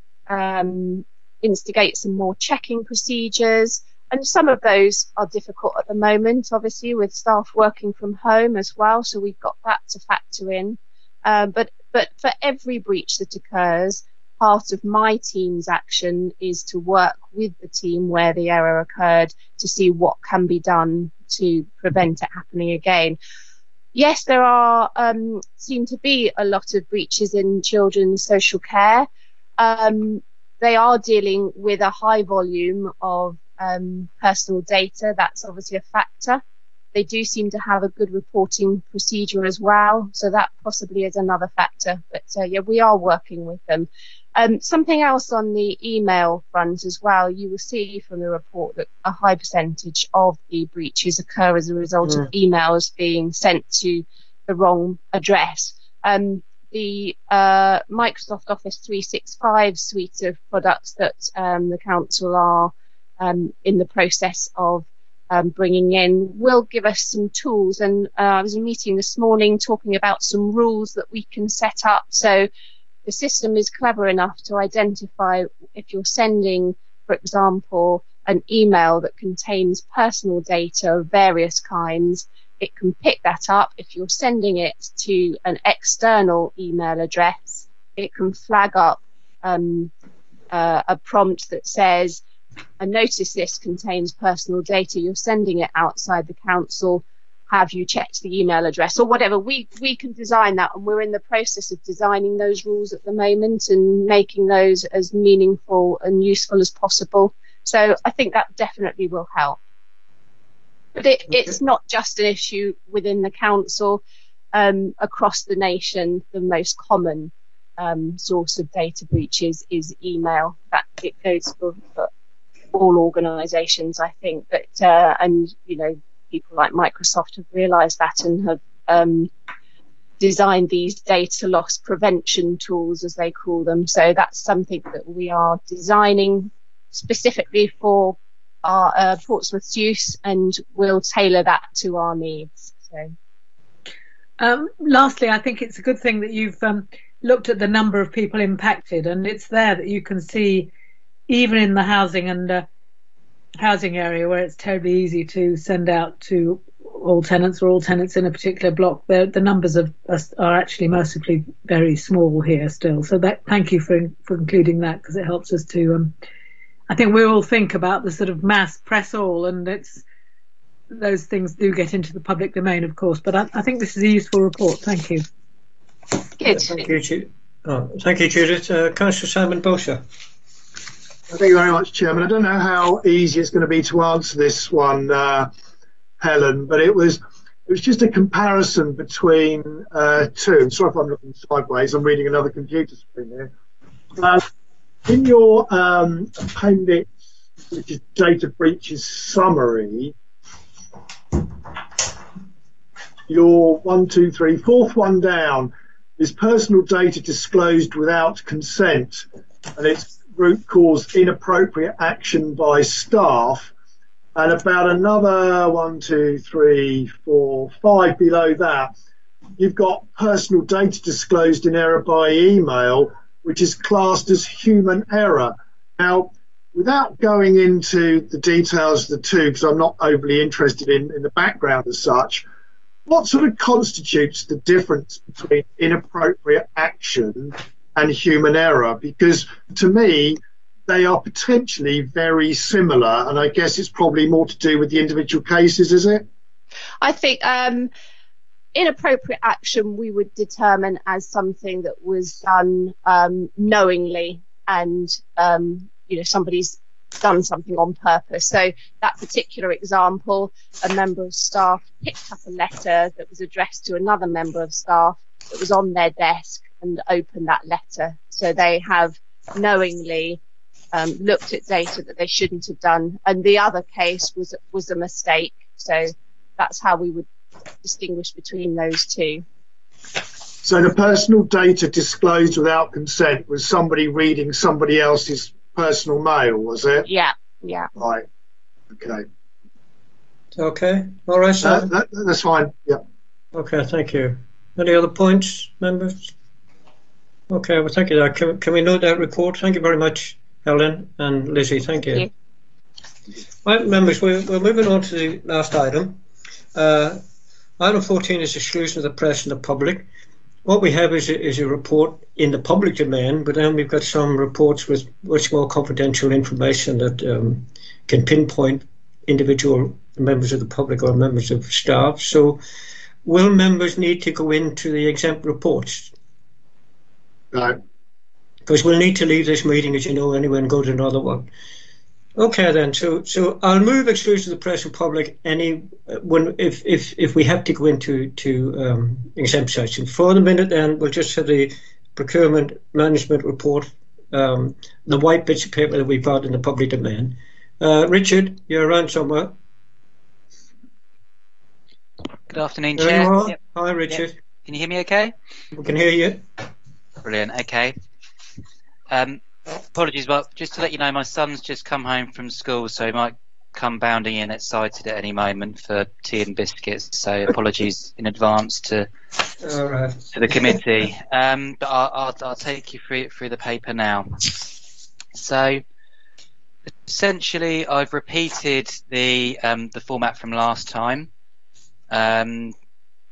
instigate some more checking procedures. And some of those are difficult at the moment, obviously, with staff working from home as well. So we've got that to factor in. But for every breach that occurs, part of my team's action is to work with the team where the error occurred to see what can be done to prevent it happening again. Yes, there are seem to be a lot of breaches in children's social care. they are dealing with a high volume of personal data. That's obviously a factor. They do seem to have a good reporting procedure as well, so that possibly is another factor. But yeah, we are working with them. Something else on the email front as well, you will see from the report that a high percentage of the breaches occur as a result of emails being sent to the wrong address. The Microsoft Office 365 suite of products that the council are in the process of bringing in will give us some tools. And I was in a meeting this morning talking about some rules that we can set up. So the system is clever enough to identify if you're sending, for example, an email that contains personal data of various kinds. It can pick that up. If you're sending it to an external email address, it can flag up a prompt that says, I notice this contains personal data. You're sending it outside the council. Have you checked the email address or whatever? We can design that, and we're in the process of designing those rules at the moment and making those as meaningful and useful as possible. So I think that definitely will help. But it's not just an issue within the council. Across the nation, the most common source of data breaches is email. That it goes for all organisations, I think. But and you know, people like Microsoft have realised that and have designed these data loss prevention tools, as they call them. So that's something that we are designing specifically for our Portsmouth's use, and we'll tailor that to our needs. So, lastly, I think it's a good thing that you've looked at the number of people impacted, and it's there that you can see, even in the housing and housing area where it's terribly easy to send out to all tenants or all tenants in a particular block, the numbers are actually mercifully very small here still. So thank you for including that, because it helps us to. I think we all think about the sort of mass press all, and those things do get into the public domain, of course. But I think this is a useful report. Thank you. Good. Thank you, Judith. Councillor Simon Bosher. Thank you very much, Chairman. I don't know how easy it's going to be to answer this one, Helen, but it was just a comparison between two. Sorry if I'm looking sideways. I'm reading another computer screen here. In your appendix, which is data breaches summary, your 1, 2, 3, fourth one down is personal data disclosed without consent, and its root cause inappropriate action by staff. And about another 1, 2, 3, 4, 5 below that, you've got personal data disclosed in error by email, which is classed as human error. Now, without going into the details of the two, because I'm not overly interested in the background as such, what sort of constitutes the difference between inappropriate action and human error? Because to me, they are potentially very similar, and I guess it's probably more to do with the individual cases, is it? I think inappropriate action we would determine as something that was done knowingly, and somebody's done something on purpose. So that particular example, a member of staff picked up a letter that was addressed to another member of staff that was on their desk and opened that letter. So they have knowingly looked at data that they shouldn't have done. And the other case was a mistake. So that's how we would distinguish between those two. So the personal data disclosed without consent was somebody reading somebody else's personal mail, was it? Yeah. Right. Okay. Okay. All right, sir. That's fine. Yeah. Okay, thank you. Any other points, members? Okay, well, thank you. Can we note that report? Thank you very much, Helen and Lizzie. Thank you. Right, members, we're moving on to the last item. Item 14 is exclusion of the press and the public. What we have is a report in the public domain, but then we've got some reports with much more confidential information that can pinpoint individual members of the public or members of staff. So will members need to go into the exempt reports? No. because we'll need to leave this meeting, as you know, anyway, and go to another one. Okay, then. So I'll move exclusion of the press and public if we have to go into exempt section. For the minute, then we'll just have the procurement management report, the white bits of paper that we got in the public domain. Richard, you're around somewhere. Good afternoon, There Chair. you are. Yep. Hi, Richard. Yep. Can you hear me okay? We can hear you. Brilliant. Okay. Apologies, but just to let you know, my son's just come home from school, so he might come bounding in excited at any moment for tea and biscuits. So apologies in advance to the committee. But I'll take you through the paper now. So essentially, I've repeated the format from last time,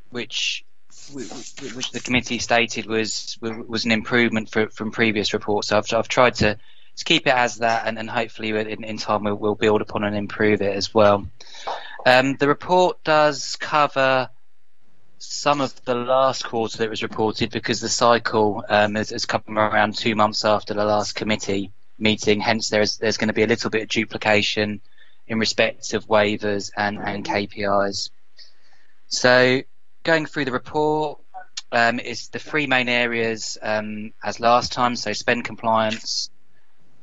which the committee stated was an improvement from previous reports. So I've tried to keep it as that, and hopefully in time we'll build upon and improve it as well. The report does cover some of the last quarter that was reported, because the cycle has come around 2 months after the last committee meeting. Hence, there's going to be a little bit of duplication in respect of waivers and KPIs. So, going through the report, it's the three main areas as last time. So, spend compliance,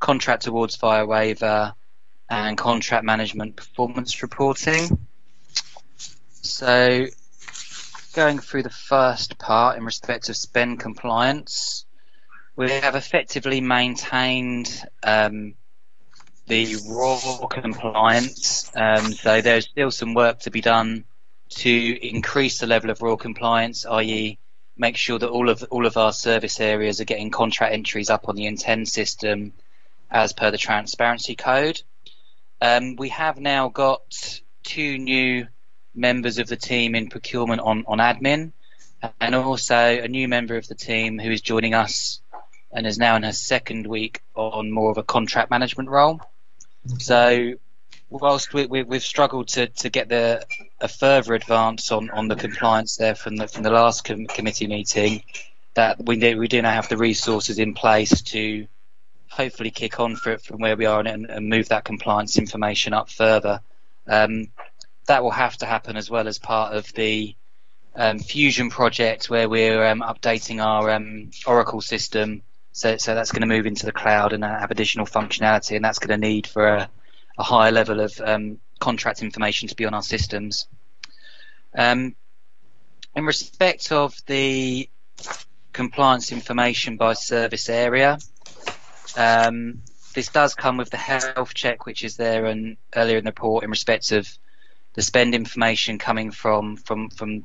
contract awards via waiver, and contract management performance reporting. So, going through the first part in respect of spend compliance, we have effectively maintained the raw compliance. So there's still some work to be done to increase the level of raw compliance, i.e. make sure that all of our service areas are getting contract entries up on the Intend system as per the transparency code. We have now got 2 new members of the team in procurement on admin, and also a new member of the team who is joining us and is now in her second week on more of a contract management role. Okay. So whilst we've struggled to get a further advance on the compliance there from the last committee meeting, that we do now have the resources in place to hopefully kick on from where we are and move that compliance information up further. That will have to happen as well as part of the Fusion project, where we're updating our Oracle system. So that's going to move into the cloud and have additional functionality, and that's going to need for a higher level of contract information to be on our systems. In respect of the compliance information by service area, this does come with the health check, which is there and earlier in the report in respect of the spend information coming from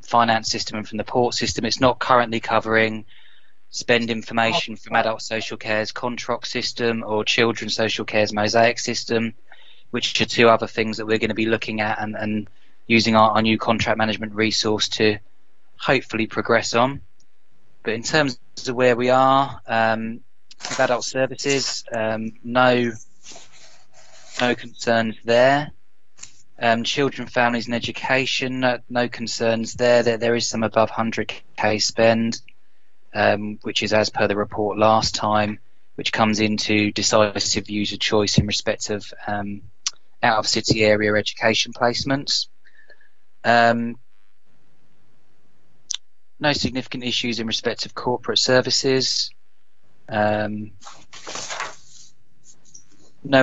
finance system and from the port system. It's not currently covering spend information from adult social care's Controc system or children's social care's Mosaic system, which are 2 other things that we're going to be looking at and using our new contract management resource to hopefully progress on. But in terms of where we are with adult services, no concerns there. Children, families and education, no concerns there. There is some above 100k spend, which is as per the report last time, which comes into decisive user choice in respect of out of city area education placements. No significant issues in respect of corporate services. No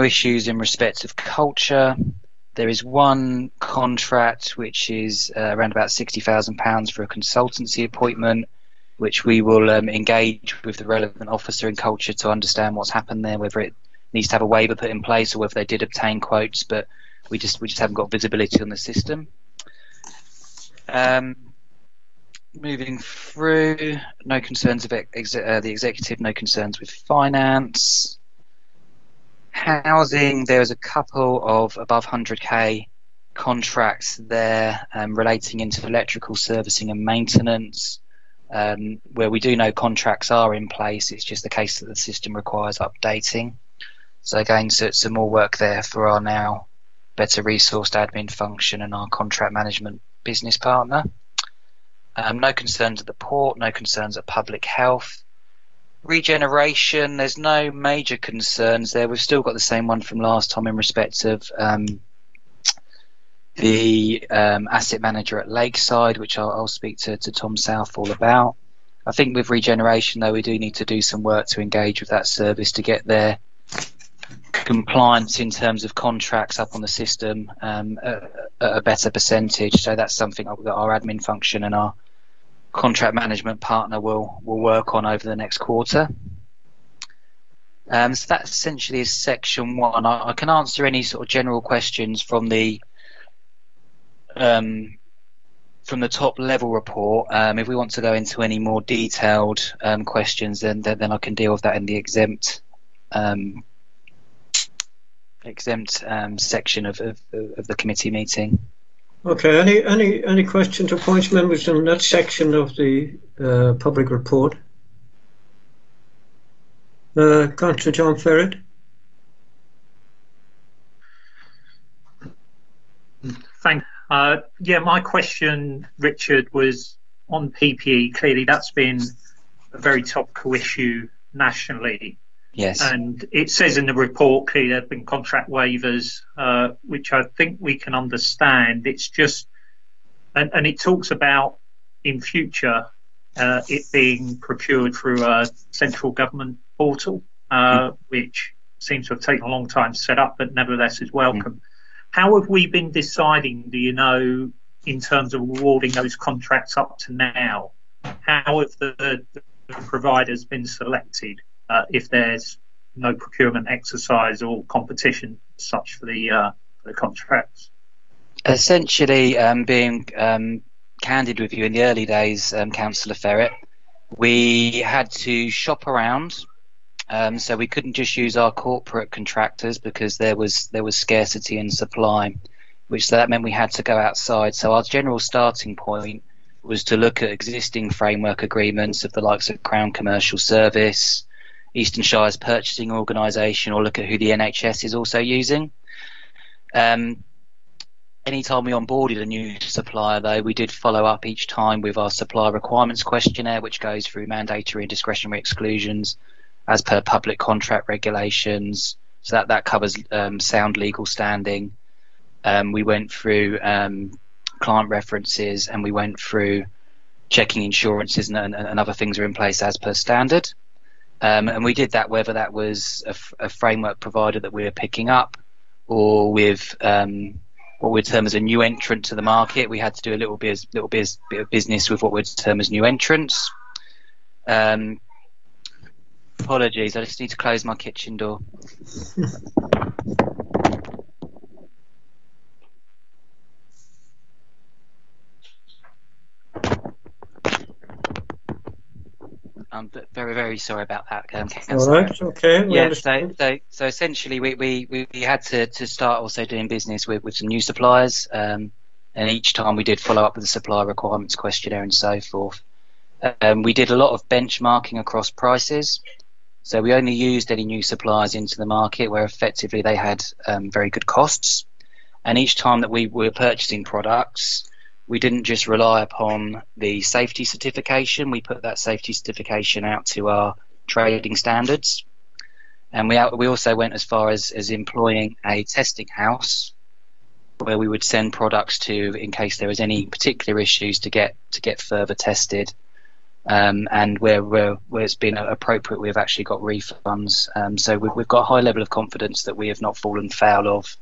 issues in respect of culture. There is one contract which is around about £60,000 for a consultancy appointment, which we will engage with the relevant officer in culture to understand what's happened there, whether it needs to have a waiver put in place or whether they did obtain quotes, but we just haven't got visibility on the system. Moving through, no concerns of the executive, no concerns with finance. Housing, there was a couple of above 100k contracts there relating into electrical servicing and maintenance, where we do know contracts are in place. It's just the case that the system requires updating. So again, some more work there for our now better resourced admin function and our contract management business partner. No concerns at the port, no concerns at public health. Regeneration, there's no major concerns there. We've still got the same one from last time in respect of the asset manager at Lakeside, which I'll speak to Tom Southall about. I think with regeneration, though, we do need to do some work to engage with that service to get their compliance in terms of contracts up on the system at a better percentage. So that's something that our admin function and our contract management partner will work on over the next quarter. So that essentially is section one. I can answer any sort of general questions from the top level report. If we want to go into any more detailed questions, then I can deal with that in the exempt section of the committee meeting. Okay. Any questions or points, members, on that section of the public report? Councillor John Ferret. Thank. Yeah, my question, Richard, was on PPE. Clearly, that's been a very topical issue nationally. Yes. And it says in the report, clearly, there have been contract waivers, which I think we can understand. It's just, and it talks about in future it being procured through a central government portal, which seems to have taken a long time to set up, but nevertheless is welcome. How have we been deciding, do you know, in terms of awarding those contracts up to now? How have the providers been selected if there's no procurement exercise or competition such for the contracts? Essentially, being candid with you, in the early days, Councillor Ferret, we had to shop around. So we couldn't just use our corporate contractors because there was scarcity in supply, which that meant we had to go outside. So our general starting point was to look at existing framework agreements of the likes of Crown Commercial Service, Eastern Shire's purchasing organisation, or look at who the NHS is also using. Anytime we onboarded a new supplier, though, we did follow up each time with our supplier requirements questionnaire, which goes through mandatory and discretionary exclusions as per public contract regulations. So that covers sound legal standing. We went through client references, and we went through checking insurances and other things are in place as per standard. And we did that whether that was a framework provider that we were picking up or with what we'd term as a new entrant to the market. We had to do a little bit of business with what we'd term as new entrants. Apologies, I just need to close my kitchen door. I'm very, very sorry about that. All right, okay. Yeah, so essentially we had to start also doing business with some new suppliers, and each time we did follow up with the supplier requirements questionnaire and so forth. We did a lot of benchmarking across prices. So we only used any new suppliers into the market where effectively they had very good costs. And each time that we were purchasing products, we didn't just rely upon the safety certification. We put that safety certification out to our trading standards. And we also went as far as employing a testing house where we would send products to in case there was any particular issues to get further tested. And where it's been appropriate, we've actually got refunds. So we've got a high level of confidence that we have not fallen foul of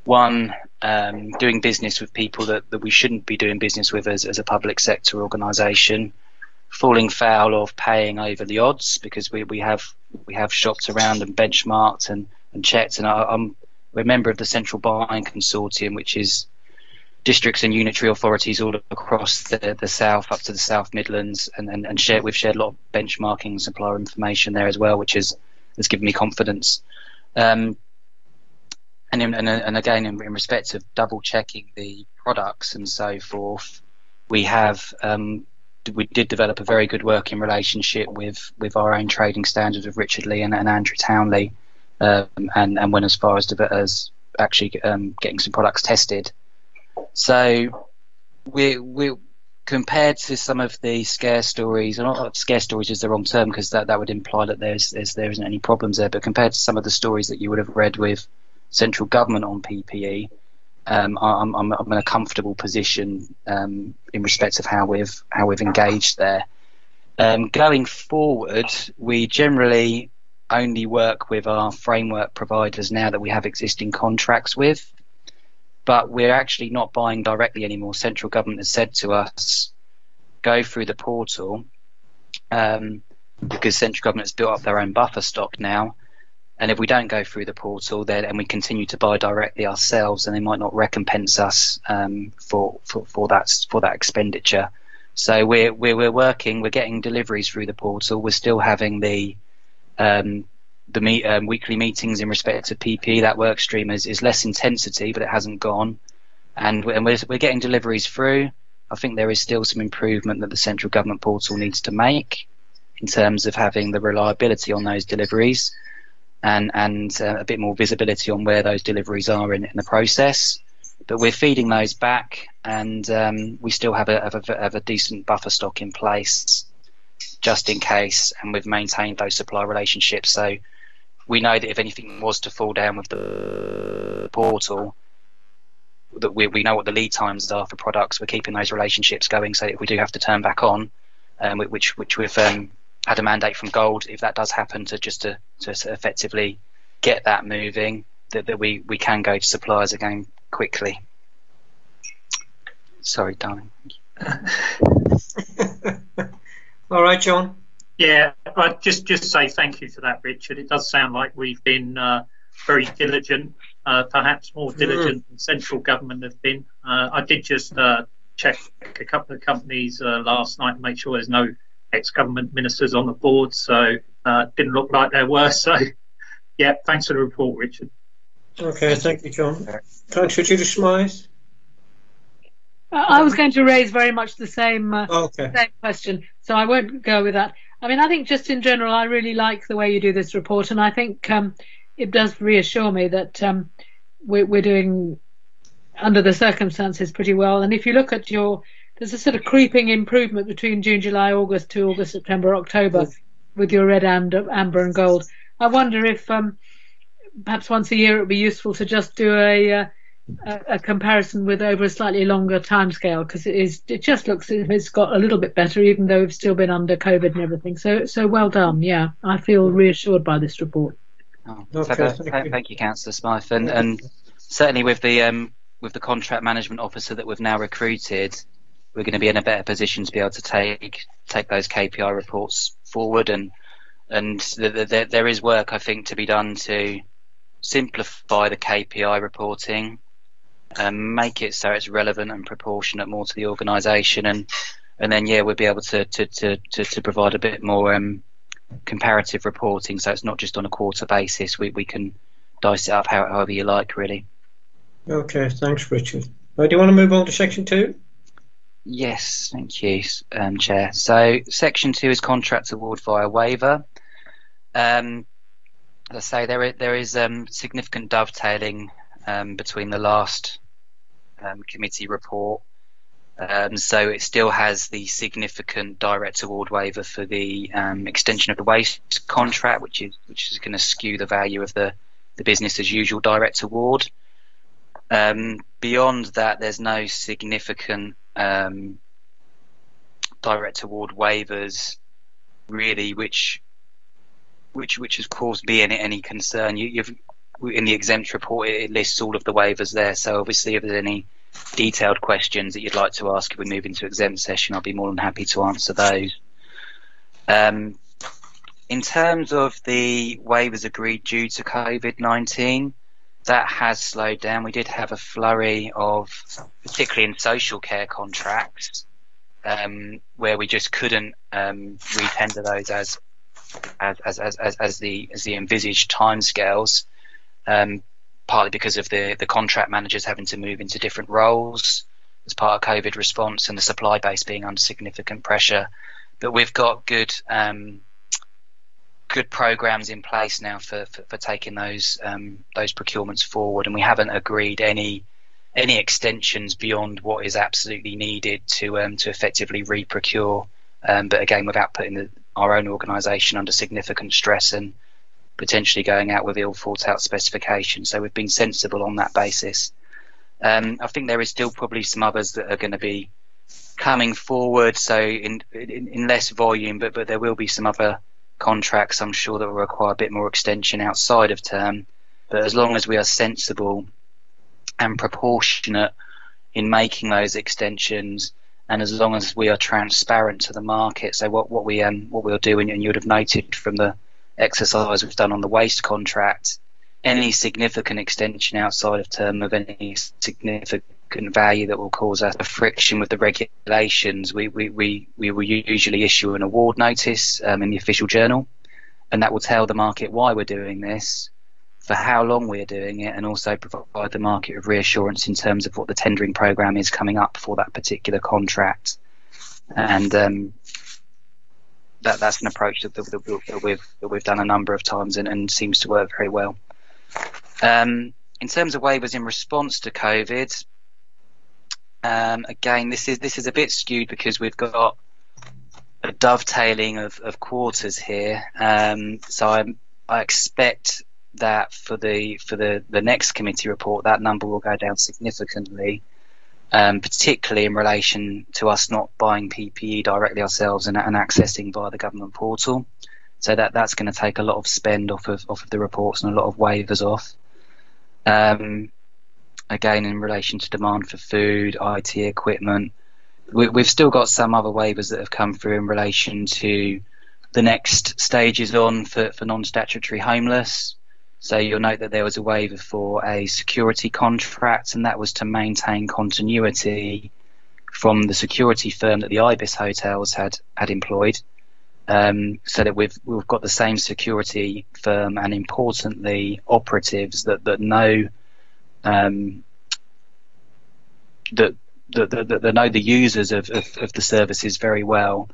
doing business with people that we shouldn't be doing business with as a public sector organisation, falling foul of paying over the odds, because we have shopped around and benchmarked and checked. And we're a member of the Central Buying Consortium, which is districts and unitary authorities all across the south up to the South Midlands, and we've shared a lot of benchmarking and supplier information there as well, which has given me confidence. And again, in respect of double checking the products and so forth, we did develop a very good working relationship with our own trading standards of Richard Lee and Andrew Townley, and went as far as actually getting some products tested. So we compared to some of the scare stories, and not scare stories is the wrong term because that would imply that there isn't any problems there, but compared to some of the stories that you would have read with central government on PPE, I'm in a comfortable position in respect of how we've engaged there. Going forward, we generally only work with our framework providers now that we have existing contracts with, but we're actually not buying directly anymore. Central government has said to us, go through the portal, because central government has built up their own buffer stock now, and if we don't go through the portal then and we continue to buy directly ourselves, then they might not recompense us for that expenditure. So we're working, we're getting deliveries through the portal. We're still having the weekly meetings in respect to PPE. That work stream is less intensity, but it hasn't gone, and we're getting deliveries through. I think there is still some improvement that the central government portal needs to make in terms of having the reliability on those deliveries and a bit more visibility on where those deliveries are in the process. But we're feeding those back, and we still have a decent buffer stock in place just in case, and we've maintained those supply relationships. So we know that if anything was to fall down with the portal, that we know what the lead times are for products. We're keeping those relationships going, so if we do have to turn back on, which we've had a mandate from Gold, if that does happen, to effectively get that moving, that we can go to suppliers again quickly. Sorry, darling. All right, John. Yeah, I'd just say thank you for that, Richard. It does sound like we've been very diligent, perhaps more diligent than central government have been. I did just check a couple of companies last night to make sure there's no ex-government ministers on the board, so didn't look like there were. So, yeah, thanks for the report, Richard. Okay, thank you, John. Councillor Judith Smythe. I was going to raise very much the same same question, so I won't go with that. I mean, I think just in general, I really like the way you do this report, and I think it does reassure me that we're doing, under the circumstances, pretty well. And if you look at there's a sort of creeping improvement between June, July, August to August, September, October with your red, amber and gold. I wonder if perhaps once a year it would be useful to just do a comparison with over a slightly longer timescale, because it just looks as if it's got a little bit better, even though we've still been under COVID and everything. So well done. Yeah, I feel reassured by this report. Thank you, Councillor Smythe, and certainly with the contract management officer that we've now recruited, we're going to be in a better position to be able to take those KPI reports forward, and there is work, I think, to be done to simplify the KPI reporting and make it so it's relevant and proportionate more to the organisation, and then we'll be able to provide a bit more comparative reporting, so it's not just on a quarter basis. We can dice it up however you like, really. Okay, thanks, Richard. Do you want to move on to section 2? Yes, thank you, Chair. So section 2 is contract award via waiver. As I say, there is significant dovetailing between the last committee report. So it still has the significant direct award waiver for the extension of the waste contract, which is going to skew the value of the business as usual direct award. Beyond that, there's no significant direct award waivers really, which has caused me any concern. You've in the exempt report, it lists all of the waivers there. So obviously, if there's any detailed questions that you'd like to ask if we move into exempt session, I'll be more than happy to answer those. In terms of the waivers agreed due to COVID-19, that has slowed down. We did have a flurry of, particularly in social care contracts, where we just couldn't retender those as the envisaged timescales, partly because of the contract managers having to move into different roles as part of COVID response and the supply base being under significant pressure. But we've got good programs in place now for taking those procurements forward, and we haven't agreed any any extensions beyond what is absolutely needed to effectively re-procure, but again without putting our own organisation under significant stress and potentially going out with ill thought out specifications. So we've been sensible on that basis. I think there is still probably some others that are going to be coming forward, so in less volume, but there will be some other contracts I'm sure that will require a bit more extension outside of term. But as long as we are sensible and proportionate in making those extensions, and as long as we are transparent to the market, so what we'll do, and you would have noted from the exercise we've done on the waste contract, any significant extension outside of term of any significant value that will cause us a friction with the regulations, we will usually issue an award notice in the official journal, and that will tell the market why we're doing this, for how long we're doing it, and also provide the market with reassurance in terms of what the tendering programme is coming up for that particular contract. And that's an approach that we've done a number of times and seems to work very well. In terms of waivers in response to COVID, again, this is a bit skewed because we've got a dovetailing of quarters here. So I expect that for the next committee report, that number will go down significantly, particularly in relation to us not buying PPE directly ourselves and accessing via the government portal. So that's going to take a lot of spend off of the reports and a lot of waivers off. Again, in relation to demand for food, IT equipment, we've still got some other waivers that have come through in relation to the next stages on for non-statutory homeless. So you'll note that there was a waiver for a security contract, and that was to maintain continuity from the security firm that the Ibis hotels had employed, so that we've got the same security firm and, importantly, operatives that know that know the users of the services very well,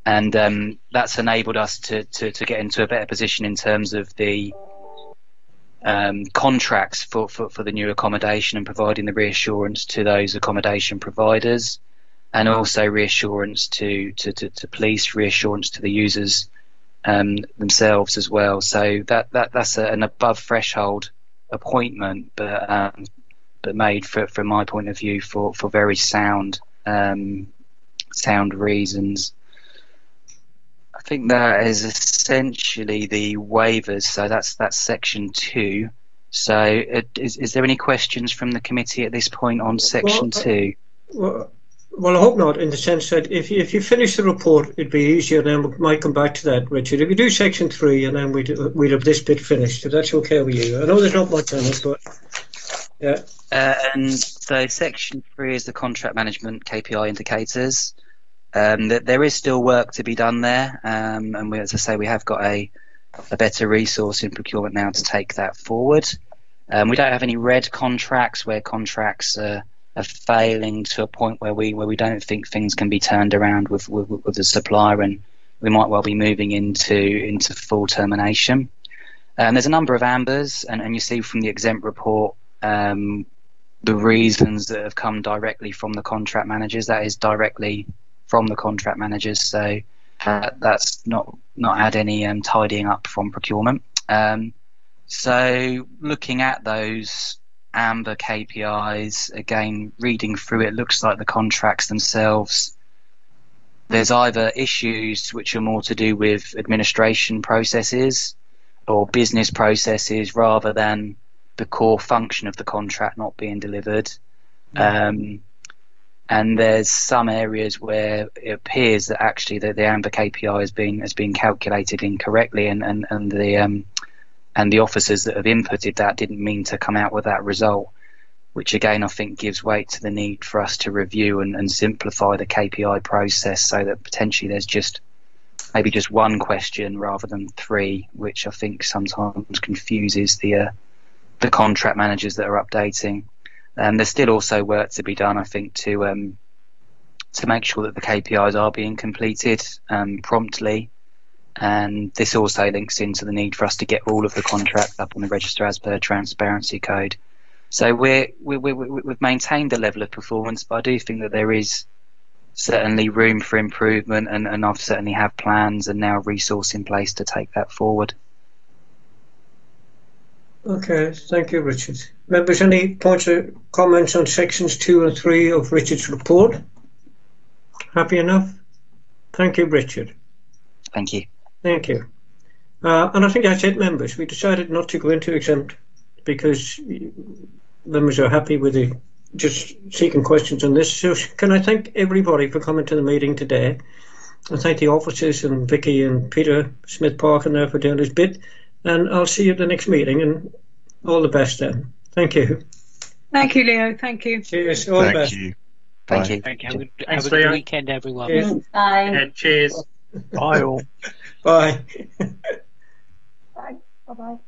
and that's enabled us to get into a better position in terms of the contracts for the new accommodation and providing the reassurance to those accommodation providers, and also reassurance to police, reassurance to the users themselves as well. So that's an above threshold appointment, but made from my point of view for very sound reasons. I think that is essentially the waivers. So that's section 2. So is there any questions from the committee at this point on section 2? Well, I hope not, in the sense that if you finish the report, it'd be easier, then we might come back to that, Richard. If you do section 3, and then we'd have this bit finished, if that's okay with you. I know there's not much on it, but yeah. And so section 3 is the contract management KPI indicators. There is still work to be done there, and as I say, we have got a better resource in procurement now to take that forward. We don't have any red contracts where contracts are failing to a point where we don't think things can be turned around with the supplier, and we might well be moving into full termination. There's a number of ambers, and you see from the exempt report the reasons that have come directly from the contract managers. That is directly from the contract managers, so that's not had any tidying up from procurement. So looking at those amber KPIs, again, reading through it, looks like the contracts themselves, there's either issues which are more to do with administration processes or business processes rather than the core function of the contract not being delivered. And there's some areas where it appears that actually the amber KPI has been calculated incorrectly, and the officers that have inputted that didn't mean to come out with that result, which again I think gives weight to the need for us to review and simplify the KPI process so that potentially there's maybe just one question rather than 3, which I think sometimes confuses the contract managers that are updating. There's still also work to be done, I think, to make sure that the KPIs are being completed promptly. And this also links into the need for us to get all of the contracts up on the register as per Transparency Code. So we've maintained the level of performance, but I do think that there is certainly room for improvement, and I've certainly have plans and now resource in place to take that forward. Okay, thank you, Richard. Members, any points or comments on sections 2 and 3 of Richard's report? Happy enough? Thank you, Richard. Thank you. Thank you. And I think that's it, members. We decided not to go into exempt because members are happy with just seeking questions on this. So can I thank everybody for coming to the meeting today? And thank the officers and Vicky and Peter Smith-Parkin there for doing this bit. And I'll see you at the next meeting, and all the best then. Thank you. Thank you, Leo. Thank you. Cheers. All the best. Thank you. Thank you. Have a good weekend, everyone. Cheers. Bye. Cheers. Bye all. Bye. Bye. Bye-bye.